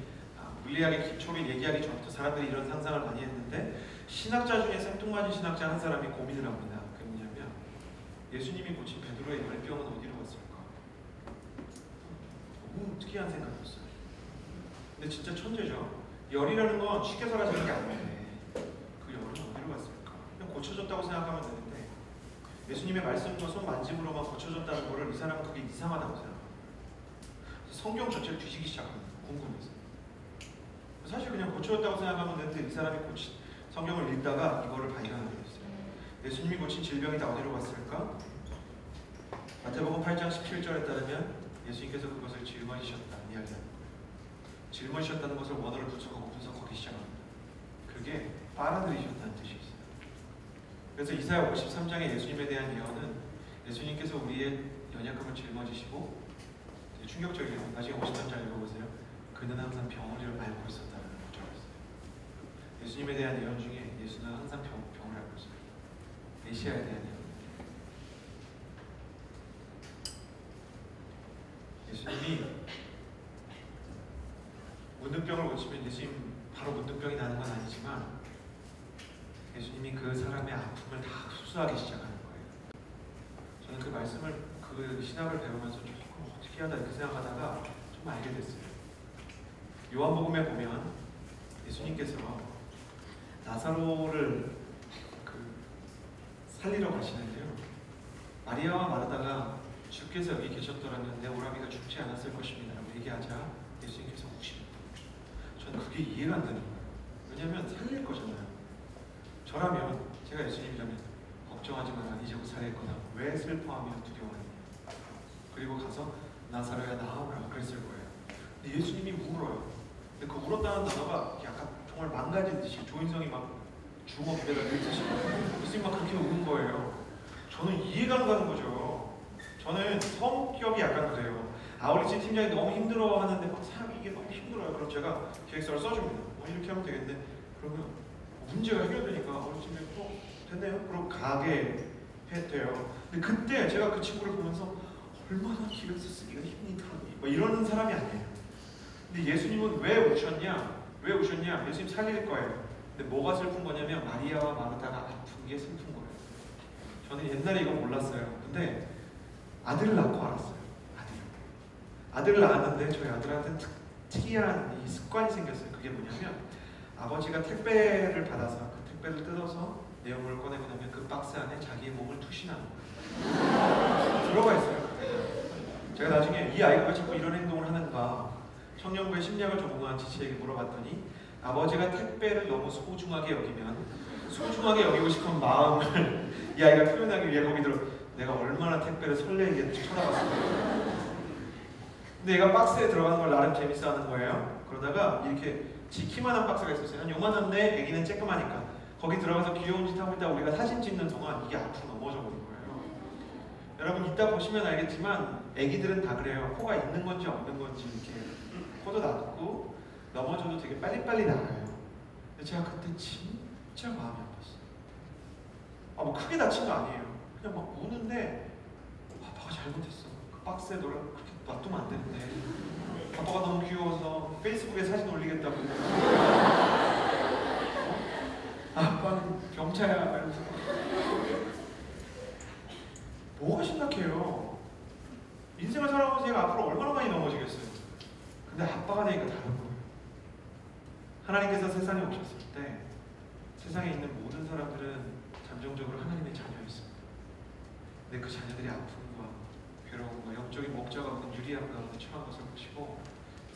Speaker 1: 물리학의 기초를 얘기하기 전부터 사람들이 이런 상상을 많이 했는데 신학자 중에 생뚱맞은 신학자 한 사람이 고민을 합니다. 그게 뭐냐면 예수님이 고친 베드로의 열병은 어디로 갔을까? 너무 특이한 생각이었어요. 근데 진짜 천재죠. 열이라는 건 쉽게 사라지는 게 아닌데 그 열은 어디로 갔을까? 그냥 고쳐졌다고 생각하면 되는데 예수님의 말씀과 손 만짐으로만 고쳐졌다는 거를 이 사람은 그게 이상하다고 생각합니다. 성경 전체를 뒤지기 시작합니다. 궁금해서. 사실 그냥 고쳐졌다고 생각하면 되는데 이 사람이 성경을 읽다가 이거를 발견하게 됐어요. 예수님이 고친 질병이 다 어디로 갔을까? 마태복음 8장 17절에 따르면 예수님께서 그것을 짊어지셨다는 이야기합니다. 짊어지셨다는 것을 원어를 분석하기 시작합니다. 그게 빨아들이셨다는 뜻이 있어요. 그래서 이사야 53장의 예수님에 대한 예언은 예수님께서 우리의 연약함을 짊어지시고 충격적이에요. 나중에 53장 읽어보세요. 그는 항상 병을 앓고 있었다는 구절이 있어요. 예수님에 대한 예언 중에 예수는 항상 병을 앓고 있어요. 메시아에 대한 예언. 예수님이 문둥병을 고치면 예수님 바로 문둥병이 나는 건 아니지만 예수님이 그 사람의 아픔을 다 흡수하기 시작하는 거예요. 저는 그 말씀을 그 신학을 배우면서 조금 특이하다 이렇게 생각하다가 좀 알게 됐어요. 요한복음에 보면 예수님께서 나사로를 살리러 가시는데요. 마리아와 마르다가 주께서 여기 계셨더라면 내 오라비가 죽지 않았을 것입니다 라고 얘기하자 예수님께서 우십니다. 저는 그게 이해가 안 되는 거예요. 왜냐하면 살릴 거잖아요. 저라면 제가 예수님이라면 걱정하지 마라 이제 곧 살릴 거다. 왜 슬퍼하며 두려워하니? 그리고 가서 나사로야 나아오라 그랬을 거예요. 근데 예수님이 울어요. 근데 그 울었다는 단어가 약간 정말 망가지듯이 조인성이 막 주먹 입에다 넣듯이 예수님 막 그렇게 우는 거예요. 저는 이해가 안 가는 거죠. 저는 성격이 약간 그래요. 아울리치 팀장이 너무 힘들어하는데 막 사람이 이게 너무 힘들어요. 그럼 제가 계획서를 써줍니다. 이렇게 하면 되겠네. 그러면 문제가 해결되니까 아울리치 팀장이 됐네요. 그럼 가게 돼요. 근데 그때 제가 그 친구를 보면서 얼마나 기획서 쓰기가 힘들더니 뭐 이런 사람이 아니에요. 근데 예수님은 왜 우셨냐? 왜 왜 우셨냐? 예수님 살릴 거예요. 근데 뭐가 슬픈 거냐면 마리아와 마르다가 아픈 게 슬픈 거예요. 저는 옛날에 이거 몰랐어요. 근데 아들을 낳고 알았어요. 아들을 낳았는데 저희 아들한테는 특이한 이 습관이 생겼어요. 그게 뭐냐면 아버지가 택배를 받아서 그 택배를 뜯어서 내용물을 꺼내고 나면 그 박스 안에 자기의 몸을 투신하는 거예요. 들어가 있어요. 제가 나중에 이 아이가 왜 자꾸 이런 행동을 하는가 청년부의 심리학을 전공한 지체에게 물어봤더니 아버지가 택배를 너무 소중하게 여기면 소중하게 여기고 싶은 마음을 이 아이가 표현하기 위해 거기 들어 내가 얼마나 택배를 설레게 쳐다봤어요. 근데 얘가 박스에 들어가는 걸 나름 재밌어하는 거예요. 그러다가 이렇게 지키만한 박스가 있었어요. 한 요만한데 애기는 쬐끄마니까 거기 들어가서 귀여운 짓 하고 있다가 우리가 사진 찍는 동안 이게 앞으로 넘어져 버린 거예요. 여러분 이따 보시면 알겠지만 애기들은 다 그래요. 코가 있는 건지 없는 건지 이렇게 코도 낮고 넘어져도 되게 빨리빨리 나가요. 근데 제가 그때 진짜 마음이 아팠어요. 뭐 크게 다친 거 아니에요. 그냥 막 우는데 아빠가 잘못했어. 그 박스에 그렇게 놔두면 안 되는데 아빠가 너무 귀여워서 페이스북에 사진 올리겠다고 아빠는 병차야 이러면서 뭐가 심각해요. 인생을 살아가면서 얘가 앞으로 얼마나 많이 넘어지겠어요. 근데 아빠가 되니까 다른 거예요. 하나님께서 세상에 오셨을 때 세상에 있는 모든 사람들은 잠정적으로 하나님의 자녀였습니다. 근데 그 자녀들이 아픔과 괴로움과 영적인 목자가 없는 유리함 가운데 처한 것을 보시고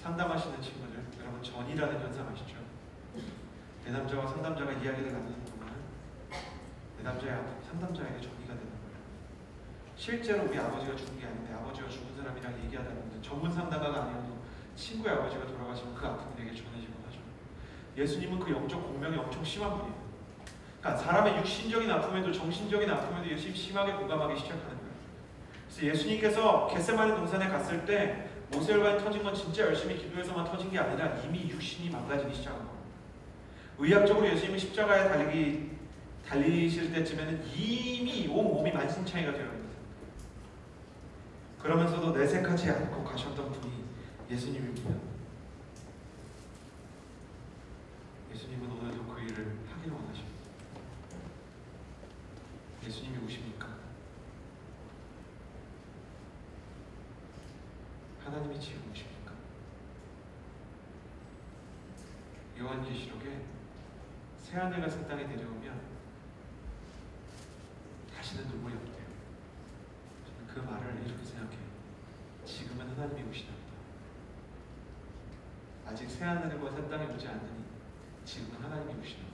Speaker 1: 상담하시는 친구들, 여러분 전이라는 현상 아시죠? 내담자와 상담자가 이야기를 나누는 동안 내담자의 아픔이 상담자에게 전이가 되는 거예요. 실제로 우리 아버지가 죽은 게 아닌데 아버지가 죽은 사람이랑 얘기하다 보면 전문 상담가가 아니어도 친구의 아버지가 돌아가시면 그 아픔이 내게 전해지곤 하죠. 예수님은 그 영적 공명이 엄청 심한 분이에요. 그러니까 사람의 육신적인 아픔에도 정신적인 아픔에도 예수님 심하게 공감하기 시작하는 거예요. 그래서 예수님께서 겟세마네 동산에 갔을 때 모세혈관이 터진 건 진짜 열심히 기도해서만 터진 게 아니라 이미 육신이 망가지기 시작한 거예요. 의학적으로 예수님이 십자가에 달리실 때쯤에는 이미 온 몸이 만신창이가 되어 있는 상태. 그러면서도 내색하지 않고 가셨던 분이 예수님입니다. 예수님은 오늘도 그 일을 하기를 원하십니다. 예수님이 오십니까? 하나님이 지금 오십니까? 요한계시록에 새하늘과 새 땅이 내려오면 다시는 눈물이 없대요. 저는 그 말을 이렇게 생각해요. 지금은 하나님이 오시답니다. 아직 새하늘과 새 땅이 오지 않으니 지금은 하나님이 오시답니다.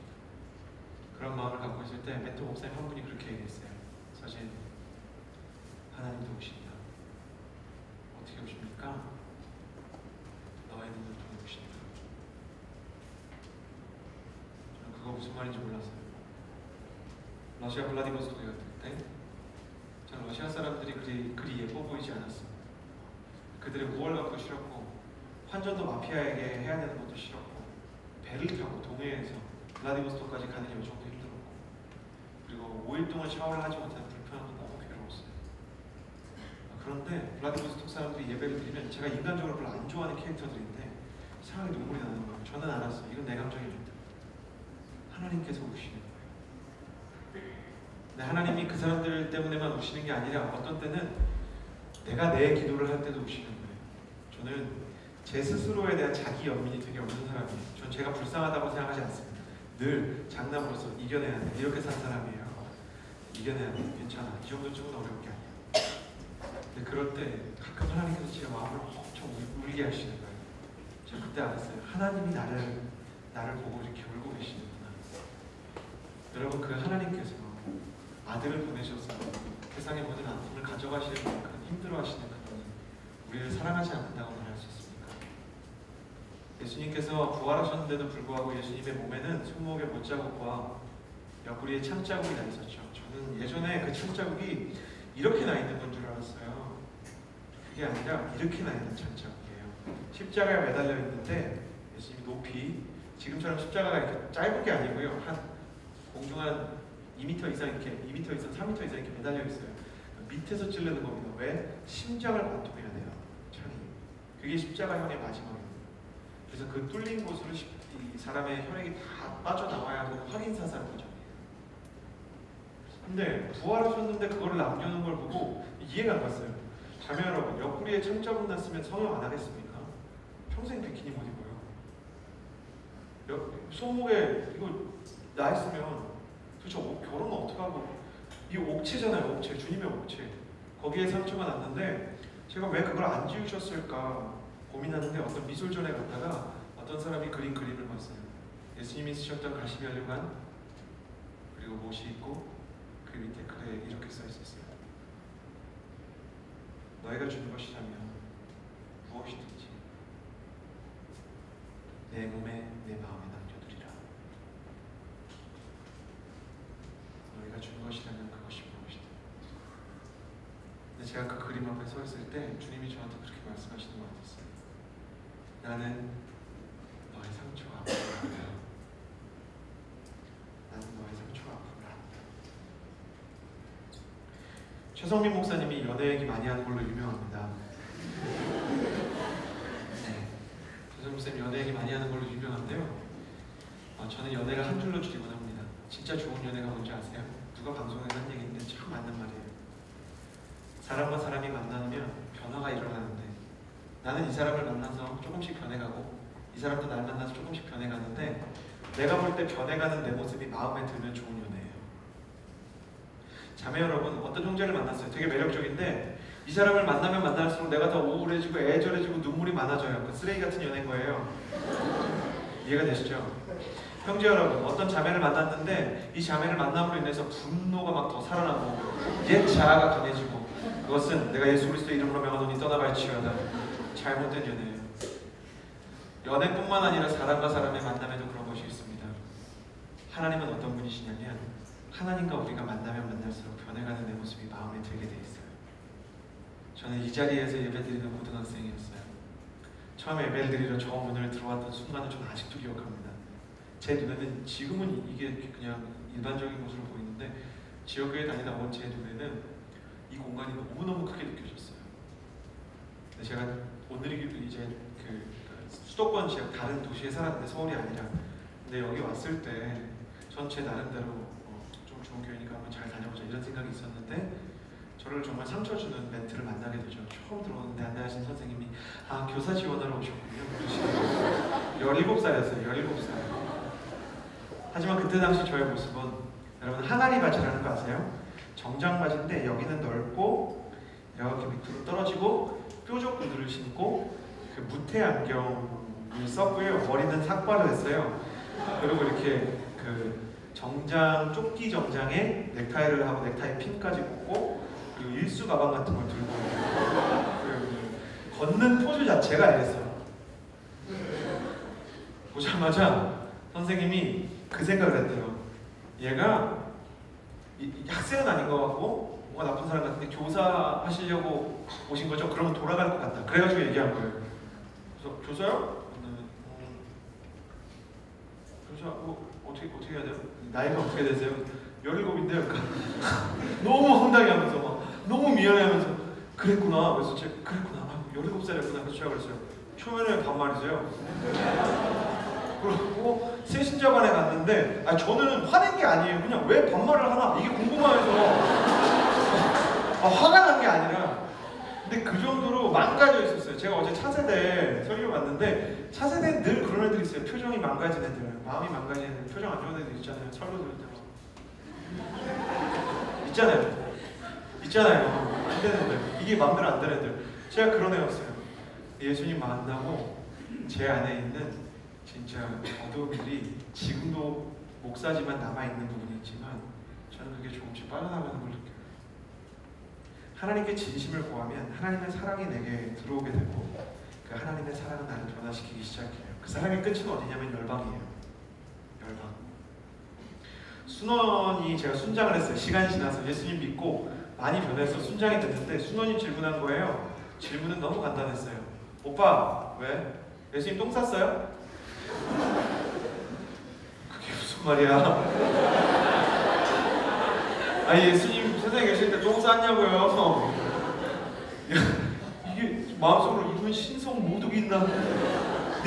Speaker 1: 그런 마음을 갖고 있을 때 멘토 목사님 한 분이 그렇게 얘기했어요. 서진, 하나님도 오신다. 어떻게 오십니까? 너의 눈을 통해 오신다. 저는 그거 무슨 말인지 몰랐어요. 러시아 블라디보스토크에 갔을 때 저는 러시아 사람들이 그리 예뻐 보이지 않았어요. 그들의 우월감도 싫었고 환전도 마피아에게 해야 되는 것도 싫었고 배를 타고 동해에서 블라디보스토크까지 가는 여정도 힘들었고 그리고 5일 동안 샤워를 하지 못하는 불편함도 너무 괴로웠어요. 그런데 블라디보스토크 사람들이 예배를 드리면 제가 인간적으로 별로 안 좋아하는 캐릭터들인데 이상하게 눈물이 나는 거예요. 저는 알았어요. 이건 내 감정입니다. 하나님께서 오시는 거예요. 근데 하나님이 그 사람들 때문에만 오시는 게 아니라 어떤 때는 내가 내 기도를 할 때도 오시는 거예요. 저는 제 스스로에 대한 자기 연민이 되게 없는 사람이에요. 전 제가 불쌍하다고 생각하지 않습니다. 늘 장남으로서 이겨내야 돼. 이렇게 산 사람이에요. 이겨내야 돼. 괜찮아. 이 정도쯤은 어려운 게 아니야. 근데 그럴 때 가끔 하나님께서 제 마음을 엄청 울게 하시는 거예요. 제가 그때 알았어요. 하나님이 나를 보고 이렇게 울고 계시는구나. 여러분 그 하나님께서 아들을 보내셔서 세상의 모든 아픔을 가져가시는 만큼 힘들어하시는 그분이 우리를 사랑하지 않는다고 말할 수 있습니까? 예수님께서 부활하셨는데도 불구하고 예수님의 몸에는 손목에 못자국과 옆구리에 창자국이 나 있었죠. 저는 예전에 그 창자국이 이렇게 나 있는 건 줄 알았어요. 그게 아니라 이렇게 나 있는 창자국이에요. 십자가에 매달려 있는데 예수님이 높이 지금처럼 십자가가 이렇게 짧은 게 아니고요. 한 공중한 2m 이상 이렇게 2m 이상 3m 이상 이렇게 매달려 있어요. 밑에서 찌르는 겁니다. 왜? 심장을 관통해야 돼요. 창이. 그게 십자가형의 마지막입니다. 그래서 그 뚫린 곳으로 이 사람의 혈액이 다 빠져나와야 하는 확인 사살 과정이에요. 근데 부활하셨는데 그거를 남겨놓은 걸 보고 이해가 안 갔어요. 자매 여러분, 옆구리에 창자국 났으면 성형 안 하겠습니까? 평생 비키니 못 입어요. 손목에 이거 나 있으면 도대체 결혼은 어떻게 하고, 이 옥체잖아요. 옥체, 주님의 옥체. 거기에 상처가 났는데 제가 왜 그걸 안 지우셨을까 고민하는데 어떤 미술전에 갔다가 어떤 사람이 그린 그림을 봤어요. 예수님이 쓰셨던 가시면류관, 그리고 못이 있고 그 밑에 글에 이렇게 써 있었어요. 너희가 주는 것이라면 무엇이든지 내 몸에 내 마음에 남겨두리라. 너희가 주는 것이라면 그것이 무엇이든. 근데 제가 그 그림 앞에 서 있을 때 주님이 저한테 그렇게 말씀하시는 것 같았어요. 나는 너의 상처가 아픔을 안다. 나는 너의 상처가 아픔을 안다. 최성민 목사님이 연애 얘기 많이 하는 걸로 유명합니다. 네, 최성민 목사님 연애 얘기 많이 하는 걸로 유명한데요. 저는 연애를 한 줄로 줄이곤 합니다. 진짜 좋은 연애가 뭔지 아세요? 누가 방송에서 한 얘기인데 참 맞는 말이에요. 사람과 사람이 만나면 변화가 일어나는데, 나는 이 사람을 만나서 조금씩 변해가고 이 사람도 날 만나서 조금씩 변해가는데, 내가 볼 때 변해가는 내 모습이 마음에 들면 좋은 연애예요. 자매 여러분, 어떤 형제를 만났어요. 되게 매력적인데 이 사람을 만나면 만날수록 내가 더 우울해지고 애절해지고 눈물이 많아져요. 그 쓰레기 같은 연애인 거예요. 이해가 되시죠? 형제 여러분, 어떤 자매를 만났는데 이 자매를 만남으로 인해서 분노가 막 더 살아나고 옛 자아가 강해지고, 그것은 내가 예수 그리스도의 이름으로 명하노니 떠나갈지어다. 잘못된 연애예요. 연애뿐만 아니라 사람과 사람의 만남에도 그런 것이 있습니다. 하나님은 어떤 분이시냐면, 하나님과 우리가 만나면 만날수록 변해가는 내 모습이 마음에 들게 돼 있어요. 저는 이 자리에서 예배드리는 고등학생이었어요. 처음 예배를 드리러 저 문을 들어왔던 순간을 저는 아직도 기억합니다. 제 눈에는 지금은 이게 그냥 일반적인 것으로 보이는데, 지역교회 다니다 온 제 눈에는 이 공간이 너무너무 크게 느껴졌어요. 근데 제가 오늘이기도 이제 그 수도권 지역 다른 도시에 살았는데, 서울이 아니라. 근데 여기 왔을 때 전 제 나름대로 좀 좋은 교회니까 한번 잘 다녀보자 이런 생각이 있었는데, 저를 정말 상처 주는 멘트를 만나게 되죠. 처음 들어오는데 안내하신 선생님이 교사 지원하러 오셨군요. 17살이었어요. 17살. 하지만 그때 당시 저의 모습은, 여러분 하나리 바지라는 거 아세요? 정장 바지인데 여기는 넓고 이렇게 밑으로 떨어지고 뾰족 구두를 신고 그 무태 안경을 썼고요. 머리는 삭발을 했어요. 그리고 이렇게 그 정장, 조끼 정장에 넥타이를 하고 넥타이 핀까지 꽂고, 그리고 일수 가방 같은 걸 들고, 그리고 걷는 포즈 자체가 이랬어요. 보자마자 선생님이 그 생각을 했대요. 얘가 학생은 아닌 것 같고 뭔가 나쁜 사람 같은데 교사 하시려고 오신 거죠? 그러면 돌아갈 것 같다. 그래가지고 얘기한 거예요. 그래서 교사요? 교사 어떻게 해야 돼요? 나이가 어떻게 되세요? 17인데요. 그러니까 너무 황당해 하면서 막 너무 미안해 하면서 그랬구나. 그래서 제가 그랬구나. 17살이었구나. 그래서 제가 그랬어요. 초면에 반말이세요. 그리고 세신자반에 갔는데, 저는 화낸 게 아니에요. 그냥 왜 반말을 하나 이게 궁금해서 화가 난 게 아니라, 근데 그 정도로 망가져 있었어요. 제가 어제 차세대 설교 봤는데, 차세대는 늘 그런 애들 있어요. 표정이 망가진 애들, 마음이 망가진 애들, 표정 안 좋은 애들 있잖아요. 설교 들을 때 있잖아요. 안 되는 애들, 이게 마음대로 안 되는 애들. 제가 그런 애였어요. 예수님 만나고 제 안에 있는 진짜 어두움들이 지금도 목사지만 남아있는 부분이 있지만, 저는 그게 조금씩 빠져나가는 걸 느껴요. 하나님께 진심을 구하면 하나님의 사랑이 내게 들어오게 되고, 그 하나님의 사랑은 나를 변화시키기 시작해요. 그 사랑의 끝은 어디냐면 열방이에요. 열방. 순원이, 제가 순장을 했어요. 시간이 지나서 예수님 믿고 많이 변해서 순장이 됐는데, 순원이 질문한 거예요. 질문은 너무 간단했어요. 오빠, 왜? 예수님 똥 쌌어요? 그게 무슨 말이야? 예수님 세상에 계실 때 똥 쌌냐고요? 이게 마음속으로 이분 신성 모독이 있나?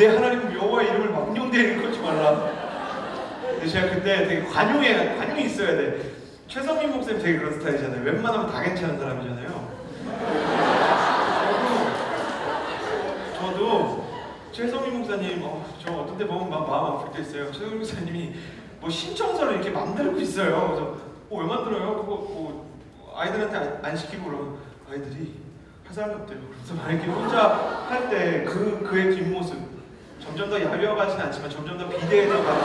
Speaker 1: 내 하나님 여호와의 이름을 망령되이 일컫지 말라. 근데 제가 그때 되게 관용이 있어야 돼. 최성민 목사님 되게 그런 스타일이잖아요. 웬만하면 다 괜찮은 사람이잖아요. 저도 최성민 목사님, 저 어떤 때 보면 막 마음 아플 때 있어요. 최성민 목사님이 뭐 신청서를 이렇게 만들고 있어요. 그래서 왜 만들어요? 그거 뭐 아이들한테 안 시키고 그러면 아이들이 할 사람이 없대요. 그래서 막 이렇게 혼자 할 때 그의 뒷모습 점점 더 야비어가진 않지만 점점 더 비대해져가는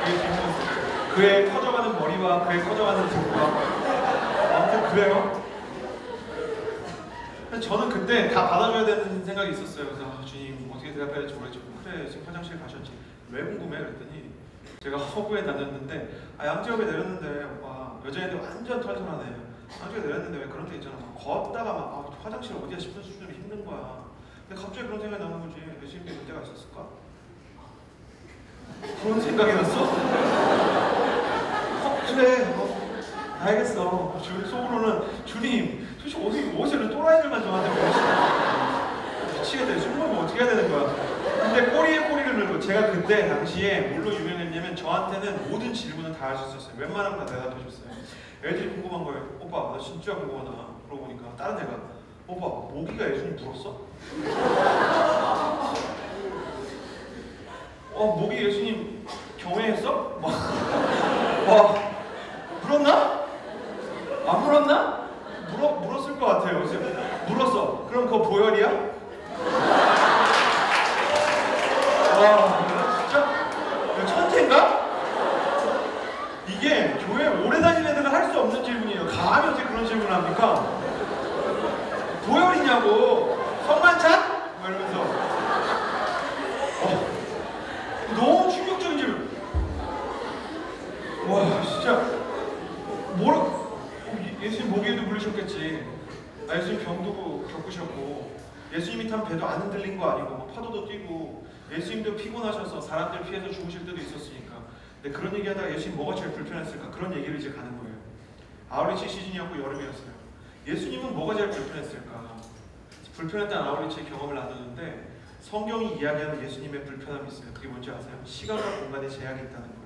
Speaker 1: 그의 뒷모습, 그의 커져가는 머리와 그의 커져가는 등과 아무튼 그래요. 저는 그때 다 받아줘야 되는 생각이 있었어요. 그래서 주님 어떻게 대답해야 될지 모르겠지만 그래 지금 화장실 가셨지 왜 궁금해? 그랬더니 제가 허브에 다녔는데 양지역에 내렸는데 오빠 여자애들 완전 털털하네. 양지역에 내렸는데 왜 그런 게 있잖아. 막 걷다가 막 화장실 어디야 싶은 수준으로 힘든 거야. 근데 갑자기 그런 생각이 나는 거지. 예수님께 문제가 있었을까? 그런 생각이 났어? 그래 알겠어. 주님 속으로는 주님 도대체 어디서 이런 또라이들만 저한테 보시나 미치겠다. 숨으면 어떻게 해야 되는 거야. 근데 꼬리에 꼬리를 물고 제가 그때 당시에 뭘로 유명했냐면 저한테는 모든 질문은 다 할 수 있었어요. 웬만하면 다 대답해 줬어요. 애들이 궁금한 거예요. 오빠 나 진짜 궁금하다. 그러고 보니까 다른 애가 오빠 모기가 예수님 물었어? 모기 예수님 경외했어? 물었나? 안 물었나? 물었을 것 같아요. 그래서 물었어. 그럼 그거 보혈이야? 진짜? 천재인가? 이게 교회 오래 다니는 애들은 할 수 없는 질문이에요. 감히 어떻게 그런 질문을 합니까? 보혈이냐고? 성만찬? 뭐 이러면서 너무 충격적인 질문. 와 진짜 예수님 모기에도 물리셨겠지. 예수님 병도 겪으셨고 예수님이 탄 배도 안 흔들린 거 아니고 뭐 파도도 뛰고 예수님도 피곤하셔서 사람들 피해서 죽으실 때도 있었으니까. 근데 그런 얘기하다가 예수님 뭐가 제일 불편했을까? 그런 얘기를 이제 가는 거예요. 아우리치 시즌이었고 여름이었어요. 예수님은 뭐가 제일 불편했을까? 불편했던 아우리치의 경험을 나누는데 성경이 이야기하는 예수님의 불편함이 있어요. 그게 뭔지 아세요? 시간과 공간에 제약이 있다는 거예요.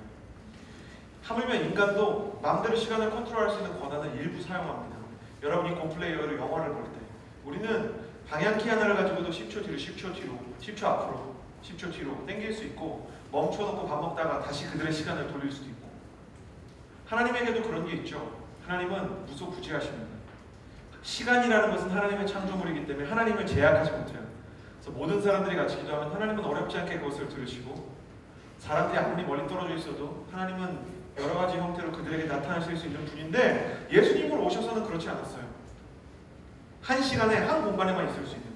Speaker 1: 하물며 인간도 마음대로 시간을 컨트롤할 수 있는 권한을 일부 사용합니다. 여러분이 곰플레이어로 영화를 볼 때 우리는 방향키 하나를 가지고도 10초 뒤로 10초 뒤로 10초 앞으로 10초 뒤로 당길 수 있고 멈춰놓고 밥 먹다가 다시 그들의 시간을 돌릴 수도 있고 하나님에게도 그런 게 있죠. 하나님은 무소부지하십니다. 시간이라는 것은 하나님의 창조물이기 때문에 하나님을 제약하지 못해요. 그래서 모든 사람들이 같이 기도하면 하나님은 어렵지 않게 그것을 들으시고 사람들이 아무리 멀리 떨어져 있어도 하나님은 여러 가지 형태로 그들에게 나타나실 수 있는 분인데 예수님으로 오셔서는 그렇지 않았어요. 한 시간에 한 공간에만 있을 수 있는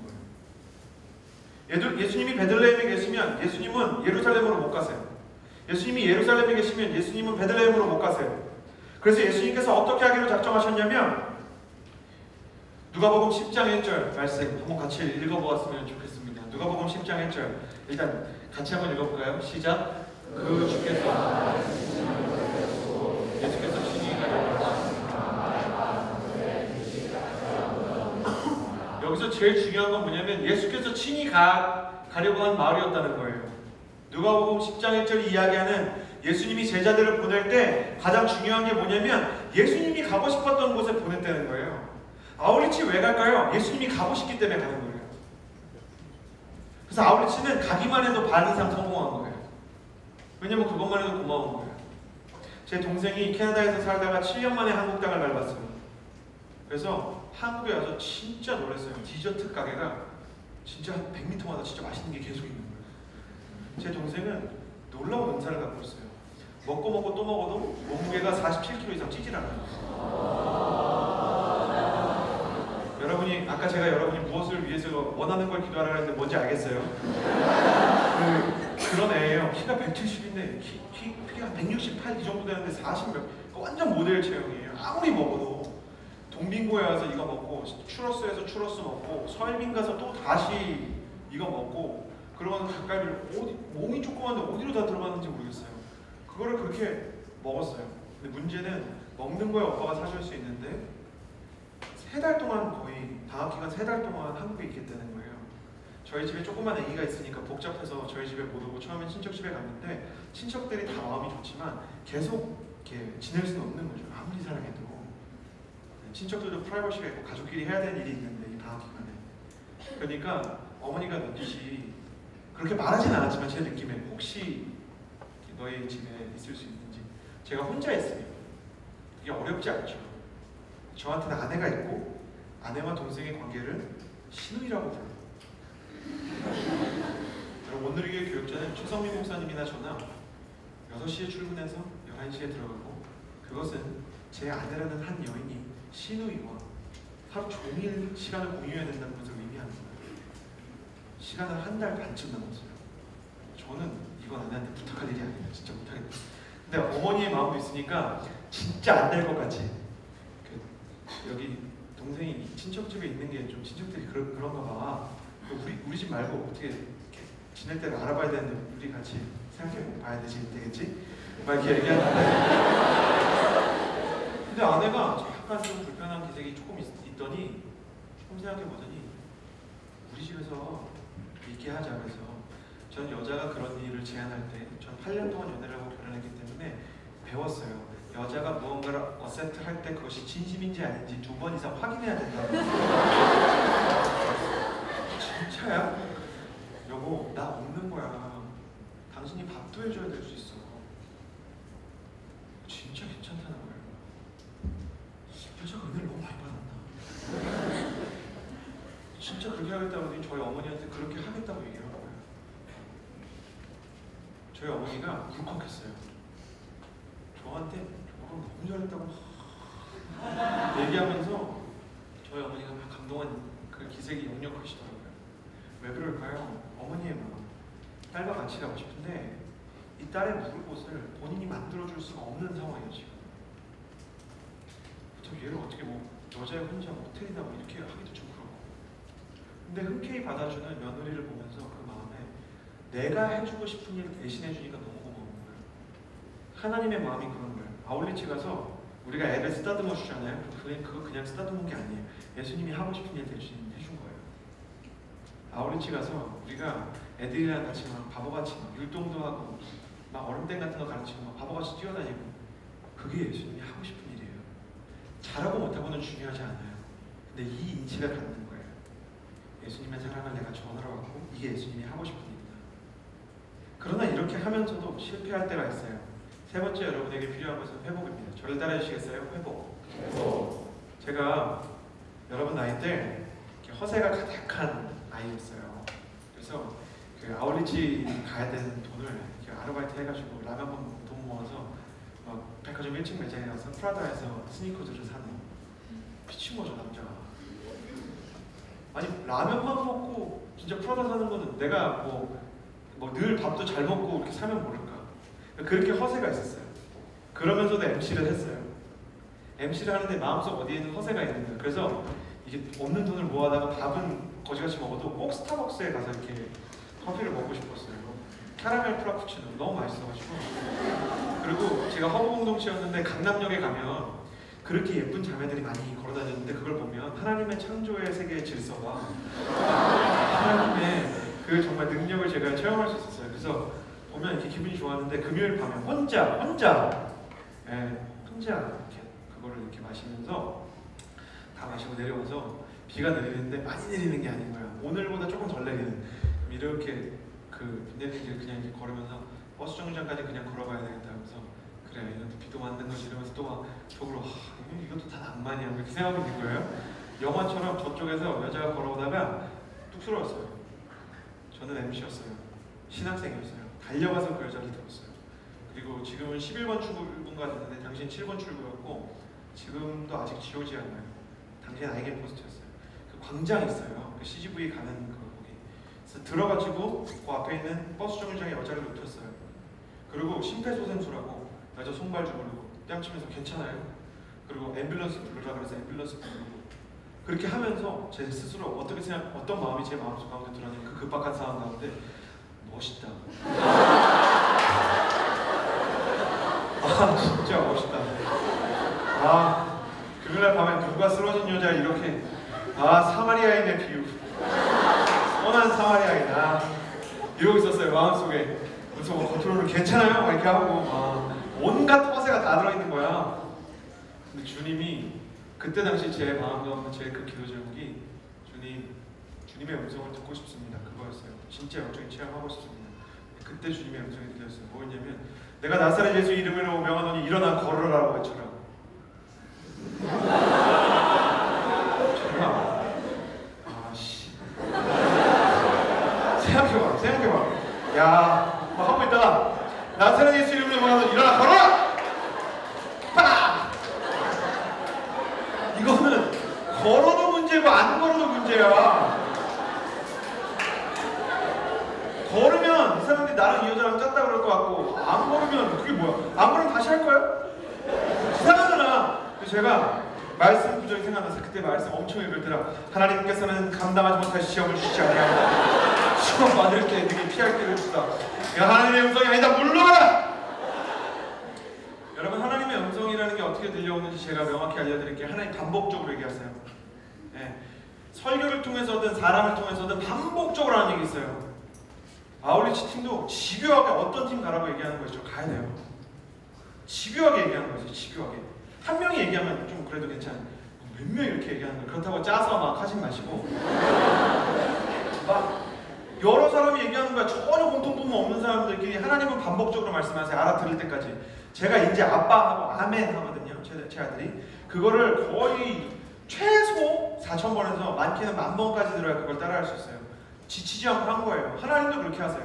Speaker 1: 거예요. 예수님이 베들레헴에 계시면 예수님은 예루살렘으로 못 가세요. 예수님이 예루살렘에 계시면 예수님은 베들레헴으로 못 가세요. 그래서 예수님께서 어떻게 하기로 작정하셨냐면 누가복음 10장 1절 말씀 한번 같이 읽어보았으면 좋겠습니다. 누가복음 10장 1절 일단 같이 한번 읽어볼까요? 시작. 그 주께서 예수께서 친히 여기서 제일 중요한 건 뭐냐면 예수께서 친히 가려고 한 마을이었다는 거예요. 누가복음 10장 1절이 이야기하는 예수님이 제자들을 보낼 때 가장 중요한 게 뭐냐면 예수님이 가고 싶었던 곳에 보냈다는 거예요. 아우리치 왜 갈까요? 예수님이 가고 싶기 때문에 가는 거예요. 그래서 아우리치는 가기만 해도 반 이상 성공한 거예요. 왜냐면 그것만 해도 고마운 거예요. 제 동생이 캐나다에서 살다가 7년 만에 한국 땅을 밟았어요. 그래서 한국에 와서 진짜 놀랐어요. 디저트 가게가 진짜 한 100m마다 진짜 맛있는 게 계속 있는 거예요. 제 동생은 놀라운 은사를 갖고 있어요. 먹고 또 먹어도 몸무게가 47kg 이상 찌질 않아요. 여러분이 아까 제가 여러분이 무엇을 위해서 원하는 걸 기도하라고 했는데 뭔지 알겠어요? 그런 애예요. 키가 170인데 키가 168 이 정도 되는데 40몇 완전 모델 체형이에요. 아무리 먹어도 동빙고에 와서 이거 먹고 추러스에서 추러스 먹고 서울빈 가서 또 다시 이거 먹고 그러면 닭갈비를 몸이 조그만데 어디로 다 들어갔는지 모르겠어요. 그거를 그렇게 먹었어요. 근데 문제는 먹는 거에 오빠가 사줄 수 있는데 3달 동안 거의 방학기간 3달 동안 한국에 있겠다는 거예요. 저희 집에 조그만 아기가 있으니까 복잡해서 저희 집에 못 오고 처음엔 친척 집에 갔는데 친척들이 다 마음이 좋지만 계속 이렇게 지낼 수는 없는 거죠. 아무리 사랑해도. 친척들도 프라이버시가 있고 가족끼리 해야 되는 일이 있는데 이 방학 기간에. 그러니까 어머니가 눈짓이 그렇게 말하진 않았지만 제 느낌에 혹시 너희 집에 있을 수 있는지. 제가 혼자 있으면 그게 어렵지 않죠. 저한테는 아내가 있고 아내와 동생의 관계를 시누이라고 불러요. 여러분 오늘의 교육자는 최성민 목사님이나 저나 6시에 출근해서 11시에 들어가고 그것은 제 아내라는 한 여인이 시누이와 하루 종일 시간을 공유해야 된다는 것을 의미하는 거예요. 시간을 한 달 반쯤 남았어요. 저는 이건 아내한테 부탁할 일이 아니에요. 진짜 못하겠다. 근데 어머니의 마음도 있으니까 진짜 안 될 것 같지. 여기 동생이 친척집에 있는 게 좀 친척들이 그런가 봐. 우리 집 말고 어떻게 이렇게 지낼 때를 알아봐야 되는데 우리 같이 생각해 봐야 되겠지? 막 이렇게 얘기하는데 근데 아내가 약간 좀 불편한 기색이 조금 있더니 조금 생각해 보더니 우리 집에서 있게 하자. 그래서 전 여자가 그런 일을 제안할 때 전 8년 동안 연애를 하고 결혼했기 때문에 배웠어요. 여자가 무언가를 어셉트할 때 그것이 진심인지 아닌지 2번 이상 확인해야 된다고. 진짜야? 여보 나 없는 거야. 당신이 밥도 해줘야 될 수 있어. 진짜 괜찮다는 거예요. 여자가 은혜를 너무 많이 받았나? 진짜 그렇게 하겠다고 하더니 저희 어머니한테 그렇게 하겠다고 얘기를 한 거예요. 저희 어머니가 울컥했어요. 저한테 너무 잘했다고 얘기하면서 저희 어머니가 막 감동한 그 기색이 역력하시더라고요. 왜 그럴까요? 어머니의 마음. 딸과 같이 가고 싶은데 이 딸의 묵을 곳을 본인이 만들어줄 수가 없는 상황이에요 지금. 얘를 어떻게 뭐 여자애 혼자 모텔이나 뭐 이렇게 하기도 좀 그렇고. 근데 흔쾌히 받아주는 며느리를 보면서 그 마음에 내가 해주고 싶은 일을 대신해주니까 너무 고마운 거예요. 하나님의 마음이 그런 거예요. 아울리치 가서 우리가 애를 쓰다듬어 주잖아요. 그거 그냥 쓰다듬은 게 아니에요. 예수님이 하고 싶은 일 대신 해준 거예요. 아울리치 가서 우리가 애들이랑 같이 막 바보같이 막 율동도 하고 막 얼음땡 같은 거 가르치고 막 바보같이 뛰어다니고 그게 예수님이 하고 싶은 일이에요. 잘하고 못하고는 중요하지 않아요. 근데 이 인치가 갖는 거예요. 예수님의 사랑을 내가 전하러 왔고 이게 예수님이 하고 싶은 일이다. 그러나 이렇게 하면서도 실패할 때가 있어요. 세 번째 여러분에게 필요한 것은 회복입니다. 저를 따라해 주시겠어요? 회복. 제가 여러분 나이 때 허세가 가득한 아이였어요. 그래서 그 아울리치 가야 되는 돈을 아르바이트 해가지고 라면 돈 모아서 백화점 1층 매장에 가서 프라다에서 스니커즈를 사는 미친 거죠 남자가. 아니 라면만 먹고 진짜 프라다 사는 거는 내가 뭐 늘 밥도 잘 먹고 이렇게 살면 모를까. 그렇게 허세가 있었어요. 그러면서도 MC를 했어요. MC를 하는데 마음속 어디에는 허세가 있는 거예요. 그래서 이게 없는 돈을 모아다가 밥은 거지같이 먹어도 꼭 스타벅스에 가서 이렇게 커피를 먹고 싶었어요. 캐러멜 프라푸치노 너무 맛있어가지고. 그리고 제가 허브 공동체였는데 강남역에 가면 그렇게 예쁜 자매들이 많이 걸어다녔는데 그걸 보면 하나님의 창조의 세계의 질서와 하나님의 그 정말 능력을 제가 체험할 수 있었어요. 그래서 보면 이렇게 기분이 좋았는데 금요일 밤에 혼자 이렇게 그거를 이렇게 마시면서 다 마시고 내려와서 비가 내리는데 많이 내리는 게 아닌 거야. 오늘보다 조금 덜 내리는. 이렇게 그 비 내리는 길 그냥 이렇게 걸으면서 버스 정류장까지 그냥 걸어가야 되겠다 하면서 그래 이것도 비도 맞는 거지 이러면서 또 막 속으로 이것도 다 낭만이야 이렇게 생각이 든 거예요. 영화처럼 저쪽에서 여자가 걸어오다가 뚝스러웠어요. 저는 MC였어요. 신학생이었어요. 달려가서 그 여자를 들었어요. 그리고 지금은 11번 출구가 됐는데 당신 7번 출구였고 지금도 아직 지워지지 않아요. 당신 아이겐 포스트였어요. 그 광장 있어요. 그 CGV 가는 그 거기. 그래서 들어가지고 그 앞에 있는 버스 정류장에 여자를 눕혔어요. 그리고 심폐소생술하고 여자 손발 주물르고 뺨치면서 괜찮아요? 그리고 앰뷸런스 부르라 그래서 앰뷸런스 부르고 그렇게 하면서 제 스스로 어떤 마음이 제 마음속 가운데 들어오냐면 그 급박한 상황 가운데 멋있다. 아 진짜 멋있다. 아 금요일날 밤에 누가 쓰러진 여자 이렇게 사마리아인의 비유. 선한 사마리아이다 이러고 있었어요 마음속에. 그래서 뭐 겉으로는 괜찮아요 막 이렇게 하고 막 온갖 허세가 다 들어있는 거야. 근데 주님이 그때 당시 제 마음 가운데 제일 큰 기도 제목이 주님의 음성을 듣고 싶습니다 그거였어요. 진짜 영적인 체험하고 싶습니다. 그때 주님의 음성이 들렸어요. 뭐였냐면 내가 나사렛 예수 이름으로 명하노니 일어나 걸으라고 외쳐라. 제가 아씨 생각해봐 야 막 하고 있다가 나사렛 예수 이름으로 명하노니 일어나 걸어라 빠 이거는 걸어도 문제고 안 걸어도 문제야. 걸으면 이 사람들이 나랑 이 여자랑 짰다 그럴 것 같고 안 걸으면 그게 뭐야? 안 걸으면 다시 할 거야? 이상하잖아. 그래서 제가 말씀 구절이 생각나서 그때 말씀 엄청 읽었더라. 하나님께서는 감당하지 못할 시험을 주시지 않게 시험 받을 때 되게 피할 길을 주다. 야 하나님의 음성이 아니다 물러가라. 여러분 하나님의 음성이라는 게 어떻게 들려오는지 제가 명확히 알려드릴게요. 하나님 반복적으로 얘기하세요. 네. 설교를 통해서든 사람을 통해서든 반복적으로 하는 얘기 있어요. 아울리치 팀도 집요하게 어떤 팀 가라고 얘기하는 거죠. 가야 돼요. 집요하게 얘기하는 거죠. 집요하게. 한 명이 얘기하면 좀 그래도 괜찮아요. 몇 명이 이렇게 얘기하는 거예요. 그렇다고 짜서 막 하지 마시고 막 여러 사람이 얘기하는 거야. 전혀 공통점 없는 사람들끼리 하나님은 반복적으로 말씀하세요. 알아들을 때까지. 제가 이제 아빠하고 아멘 하거든요. 제 아들이. 그거를 거의 최소 4,000번에서 많게는 10,000번까지 들어야 그걸 따라할 수 있어요. 지치지 않고 한 거예요. 하나님도 그렇게 하세요.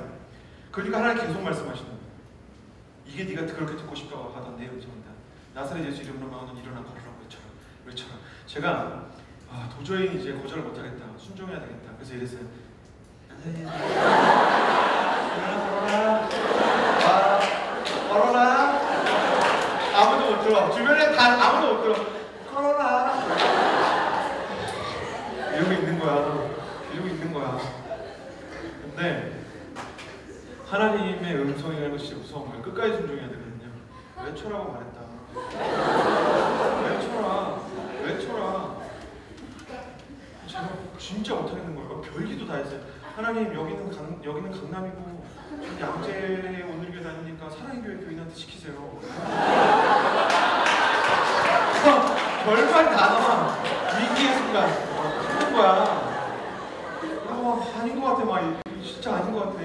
Speaker 1: 그러니까 하나님 계속 말씀하시는 거예요. 이게 네가 그렇게 듣고 싶다고 하던 내 음성이다. 나사렛 예수 이름으로 명하노니 일어나 걸으라고 외쳐라. 제가 도저히 이제 거절을 못하겠다. 순종해야 되겠다. 그래서 이랬어요. 일어나 걸어라. 아무도 못 들어. 주변에 다 아무도 못 들어. 걸어라. 이러고 있는 거야. 근데 하나님의 음성이라는 것이 진짜 무서운 거예요. 끝까지 순종해야 되거든요. 외쳐라고 말했다. 외쳐라. 제가 진짜 못하겠는 거예요. 별기도 다 했어요. 하나님 여기는 강남이고 양재 오늘교회 다니니까 사랑의 교인한테 시키세요. 별말 다 나와. 위기의 순간 그런 거야. 아닌 것 같아. 막 진짜 아닌 것 같아.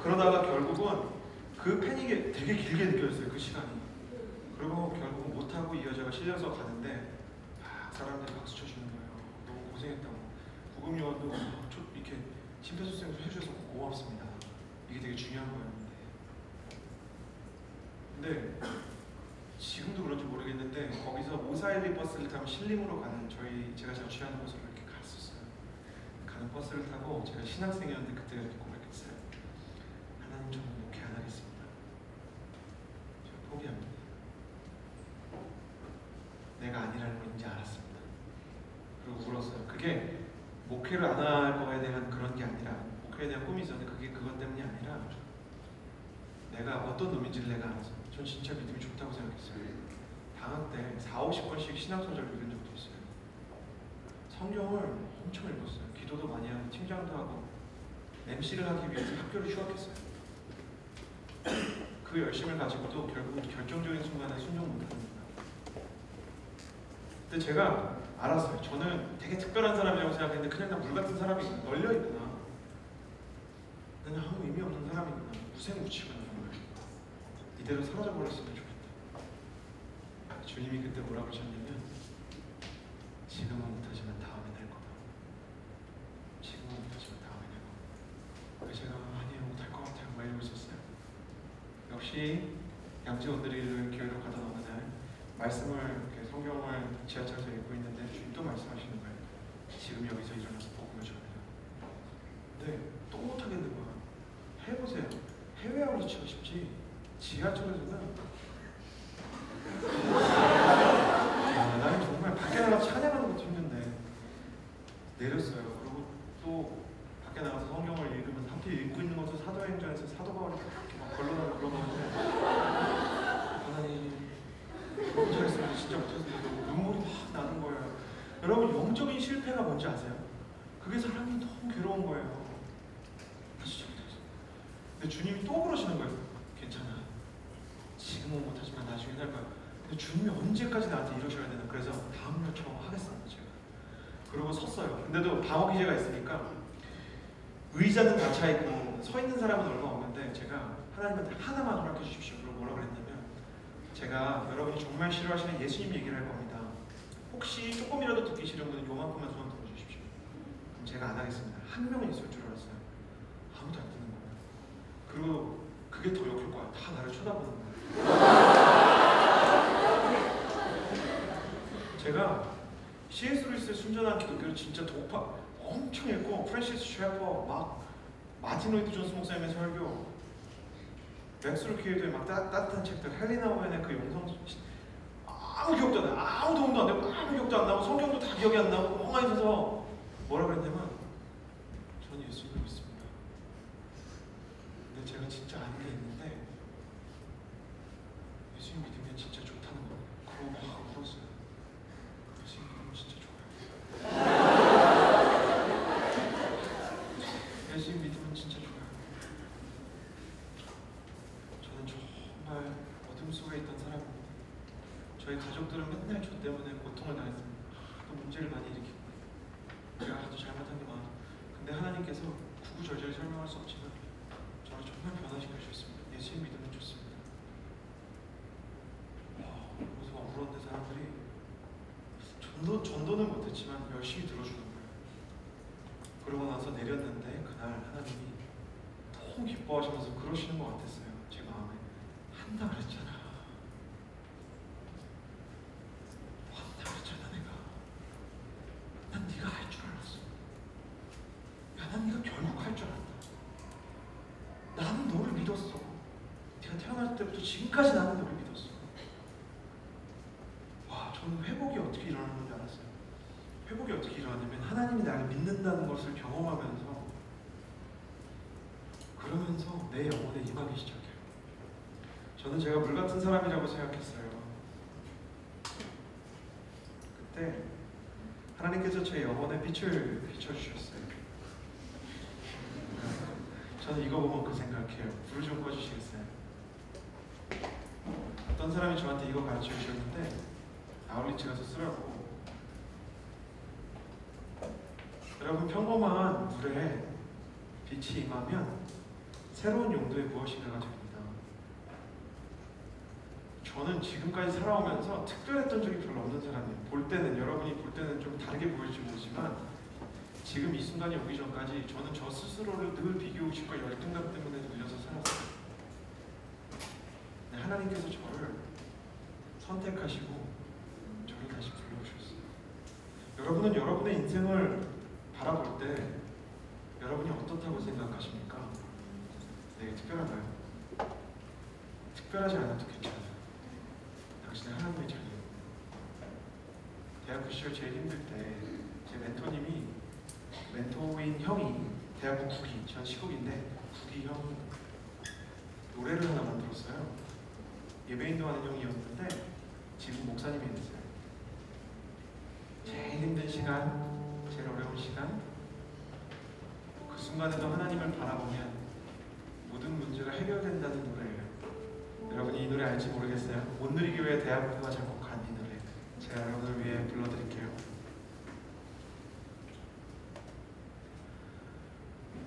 Speaker 1: 그러다가 결국은 그 패닉이 되게 길게 느껴졌어요. 그 시간이. 그리고 결국은 못하고 이 여자가 실려서 가는데 사람들이 박수 쳐주는 거예요. 너무 고생했다고. 구급요원도 이렇게 심폐소생술 해주셔서 고맙습니다. 이게 되게 중요한 거예요. 근데 지금도 그런지 모르겠는데 거기서 541 버스를 타고 신림으로 가는 제가 자취하는 곳으로 이렇게 갔었어요. 가는 버스를 타고 제가 신학생이었는데 그때 이렇게 고백했어요. 하나님 저는 목회 안 하겠습니다. 제가 포기합니다. 내가 아니라는 걸 이제 알았습니다. 그리고 울었어요. 그게 목회를 안 할 거에 대한 그런 게 아니라 목회에 대한 꿈이 있었는데 그게 그것 때문이 아니라 내가 어떤 놈인지를 내가 알아서 전 진짜 믿음이 좋다고 생각했어요. 방학 때 40-50번씩 신앙서절 읽은 적도 있어요. 성경을 엄청 읽었어요. 기도도 많이 하고 팀장도 하고 MC를 하기 위해서 학교를 휴학했어요. 그 열심을 가지고도 결국은 결정적인 순간에 순종 못합니다. 근데 제가 알았어요. 저는 되게 특별한 사람이라고 생각했는데 그냥 나 물 같은 사람이 널려있구나. 나는 아무 의미 없는 사람이구나. 무생무치구나. 이대로 사라져버렸으면 좋겠다. 주님이 그때 뭐라고 하셨냐면 지금은 못하지만 다음에 날 거다. 지금은 못하지만 다음에 날 거다. 그래서 제가 아니요 못할 것 같아요. 막 이러고 있었어요. 역시 양재 온누리를 교회로 가던 어느 날 말씀을 이렇게 성경을 지하철에서 읽고 있는데 주님 또 말씀하시는 거예요. 지금 여기서 일어나서 복음을 전해요. 근데 또 못하겠는 거야. 해보세요. 해외 아우리치고 싶지. 지하철에서는 나는 정말 밖에 나가서 찬양하는 것도 힘든데 내렸어요. 그리고 또 밖에 나가서 성경을 읽으면서 함께 읽고 있는 것도 사도행전에서 사도 바울이 이렇게 막 걸러나고 그러거든요. 하나님 못하겠습니다. 진짜 못하겠습니다. 눈물이 막 나는 거예요. 여러분 영적인 실패가 뭔지 아세요? 그게 사람이 너무 괴로운 거예요. 근데 주님이 또 그러시는 거예요. 괜찮아. 지금은 못하지만 나중에 할 거야. 근데 주님이 언제까지 나한테 이러셔야 되나? 그래서 다음날 저 하겠습니다 제가. 그러고 섰어요. 근데도 방어 기제가 있으니까 의자는 다 차 있고 서 있는 사람은 얼마 없는데 제가 하나님한테 하나만 허락해 주십시오. 그리고 뭐라 그랬냐면 제가 여러분이 정말 싫어하시는 예수님 얘기를 할 겁니다. 혹시 조금이라도 듣기 싫은 분은 요만큼만 손 들어주십시오. 그럼 제가 안 하겠습니다. 한 명은 있을 줄 알았어요. 아무도 안 듣는 거예요. 그리고 그게 더 역할 거야. 다 나를 쳐다보는 거예요. 제가 C.S. 루이스의 순전한 기독교를 진짜 독파 엄청 읽고 프랜시스 셰퍼 막 마틴 로이드 존스 목사님의 설교 맥스 루키의 막 따뜻한 책들 헬리나 오웬의 그 영성 아무 기억도 안 나요. 아무 도움도 안 되고 아무 기억도 안 나고 성경도 다 기억이 안 나고 멍하니 서서 뭐라 그랬냐면 저는 예수님을 믿습니다. 근데 제가 진짜 아는 게 있는데 예수님 믿으면 진짜 좋다는 거예요. 그러고 막 울었어요. 예수님 믿으면 진짜 좋아요. 예수님 믿으면 진짜 좋아요. 저는 정말 어둠 속에 있던 사람입니다. 저희 가족들은 맨날 저 때문에 고통을 당했습니다. 또 문제를 많이 일으키고 제가 아주 잘못한 게 많아요. 근데 하나님께서 구구절절 설명할 수 없지만 저를 정말 변화시켜 주셨습니다. 예수님 믿으면 좋습니다. 그래서 울었는데 사람들이 전도는 못했지만 열심히 들어주는 거예요. 그러고 나서 내렸는데 그날 하나님이 너무 기뻐하시면서 그러시는 것 같았어요. 제 마음에 한다 그랬잖아. 한다 그랬잖아 내가. 난 네가 할 줄 알았어. 야, 난 네가 결국 할 줄 알았다. 나는 너를 믿었어. 네가 태어날 때부터 지금까지 나는 너를 믿었어. 와, 저는 회복이 어떻게 일어나는 건지 알았어요. 회복이 어떻게 일어나냐면 하나님이 나를 믿는다는 것을 경험하면서 그러면서 내 영혼에 임하기 시작해요. 저는 제가 물같은 사람이라고 생각했어요. 그때 하나님께서 제 영혼에 빛을 비춰주셨어요. 저는 이거 보면 그 생각해요. 불을 좀 꺼주시겠어요? 어떤 사람이 저한테 이거 가르쳐 주셨는데 아울리치 가서 쓰라고. 여러분 평범한 물에 빛이 임하면 새로운 용도의 무엇인가가 됩니다. 저는 지금까지 살아오면서 특별했던 적이 별로 없는 사람이에요. 볼 때는 여러분이 볼 때는 좀 다르게 보일지 모르지만 지금 이 순간이 오기 전까지 저는 저 스스로를 늘 비교의식과 열등감 때문에 눌려서 살았어요. 근데 하나님께서 저를 선택하시고 저를 다시 불러오셨어요. 여러분은 여러분의 인생을 바라볼 때 여러분이 어떻다고 생각하십니까? 되게 특별한가요? 특별하지 않아도 괜찮아요. 당신은 하나님의 자녀예요. 대학교 시절 제일 힘들 때 제 멘토인 형이 대학교 국기, 전 시국인데 국기 형 노래를 하나 만들었어요. 예배인도 하는 형이었는데 지금 목사님이 됐어요. 제일 힘든 시간, 제일 어려운 시간, 그 순간에도 하나님을 바라보면 모든 문제가 해결된다는 노래예요. 여러분이 이 노래 알지 모르겠어요. 온누리교회 대학부가 작곡한 이 노래 제가 여러분을 위해 불러드릴게요.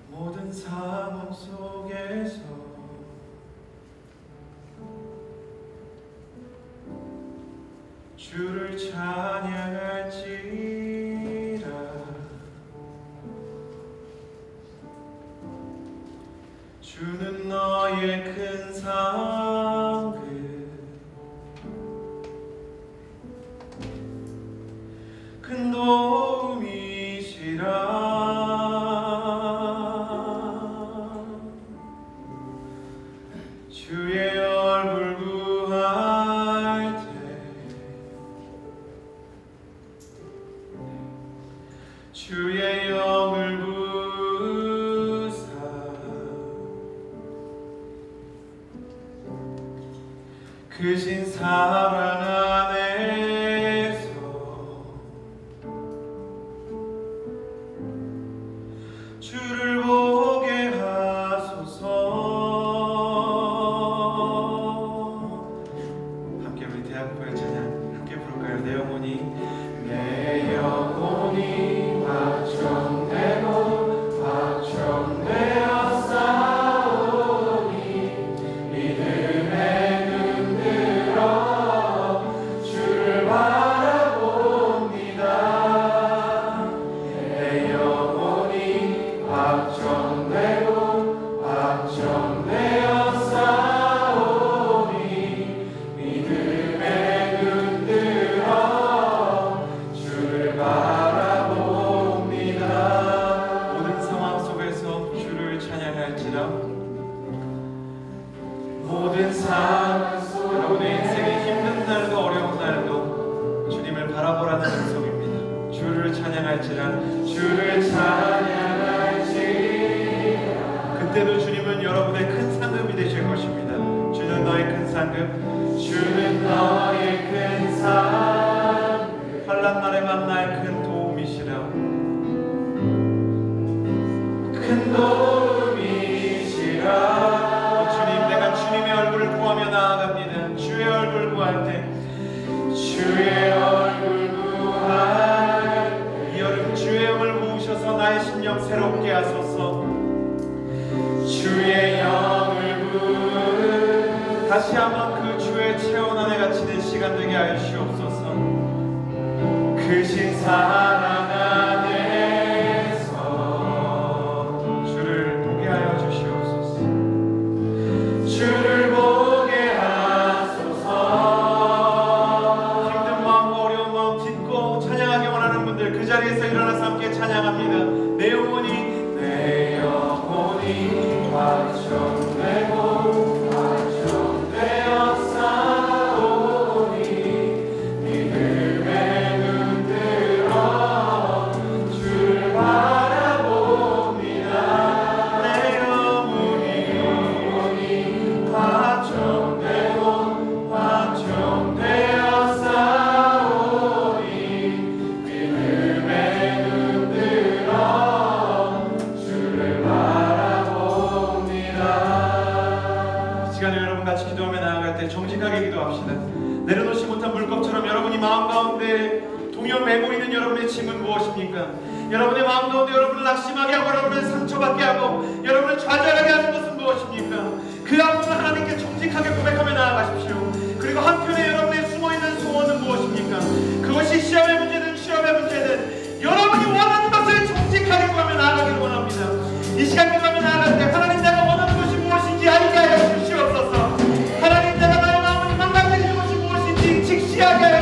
Speaker 1: 모든 상황 속에서 주를 찬양할지라. 주는 너의 큰 상급 큰 도움이시라. 주의 얼굴 구할 때 주의 영을 부사 크신 사랑 안에서 주를 보게 하소서. 찬양할지라. 모든 삶, 여러분의 인생의 힘든 날도 어려운 날도 주님을 바라보라는 약속입니다. 주를 찬양할지라. 주를 찬양할지라. 그때도 주님은 여러분의 큰 상급이 되실 것입니다. 주는 너의 큰 상급, 주는 너의 큰 상급, 환난 날에만 나의 큰 도움이시라. 큰 도움이시라. 주님, 내가 주님의 얼굴을 구하며 나아갑니다. 주의 얼굴 구할 때, 주의 얼굴 구할 때, 이 여름 주의 영을 부으셔서 나의 심령 새롭게 하소서. 주의 영을 부으 다시 한번 그 주의 체온 안에 갇히는 시간 되게 하시옵소서. 그 신 사랑 안에서 주를 보게 하여 주시옵소서. 주를 보게 하소서. 힘든 마음과 어려운 마음 딛고 찬양하기 원하는 분들 그 자리에서 일어나서 함께 찬양합니다. 내 영혼이 완전되고 완전되어 싸우니 믿음의 눈 들어 주를 바라봅니다. 내 영혼이 완전되고 완전되어 싸우니 믿음의 눈 들어 주를 바라봅니다. 이 시간에 여러분 같이 기도하며 나아갈 때 정직하게 기도합시다. 내려놓지 못한 물컵처럼 여러분이 마음 가운데 동요 메고 있는 여러분의 짐은 무엇입니까? 여러분의 마음 가운데 여러분을 낙심하게 하고 여러분을 상처받게 하고 여러분을 좌절하게 하는 것은 무엇입니까? 그 아픔을 하나님께 정직하게 고백하며 나아가십시오. 그리고 한편에 여러분의 숨어있는 소원은 무엇입니까? 그것이 시험의 문제든 취업의 문제든 여러분이 원하는 것을 정직하게 구하며 나아가기를 원합니다. 이 시간 기도하며 나아갈 때 하나님, 내가 원하는 것이 무엇인지 알게 하여 주시옵소서. 하나님, 내가 나의 마음을 망가뜨리는 것이 무엇인지 직시하게 하여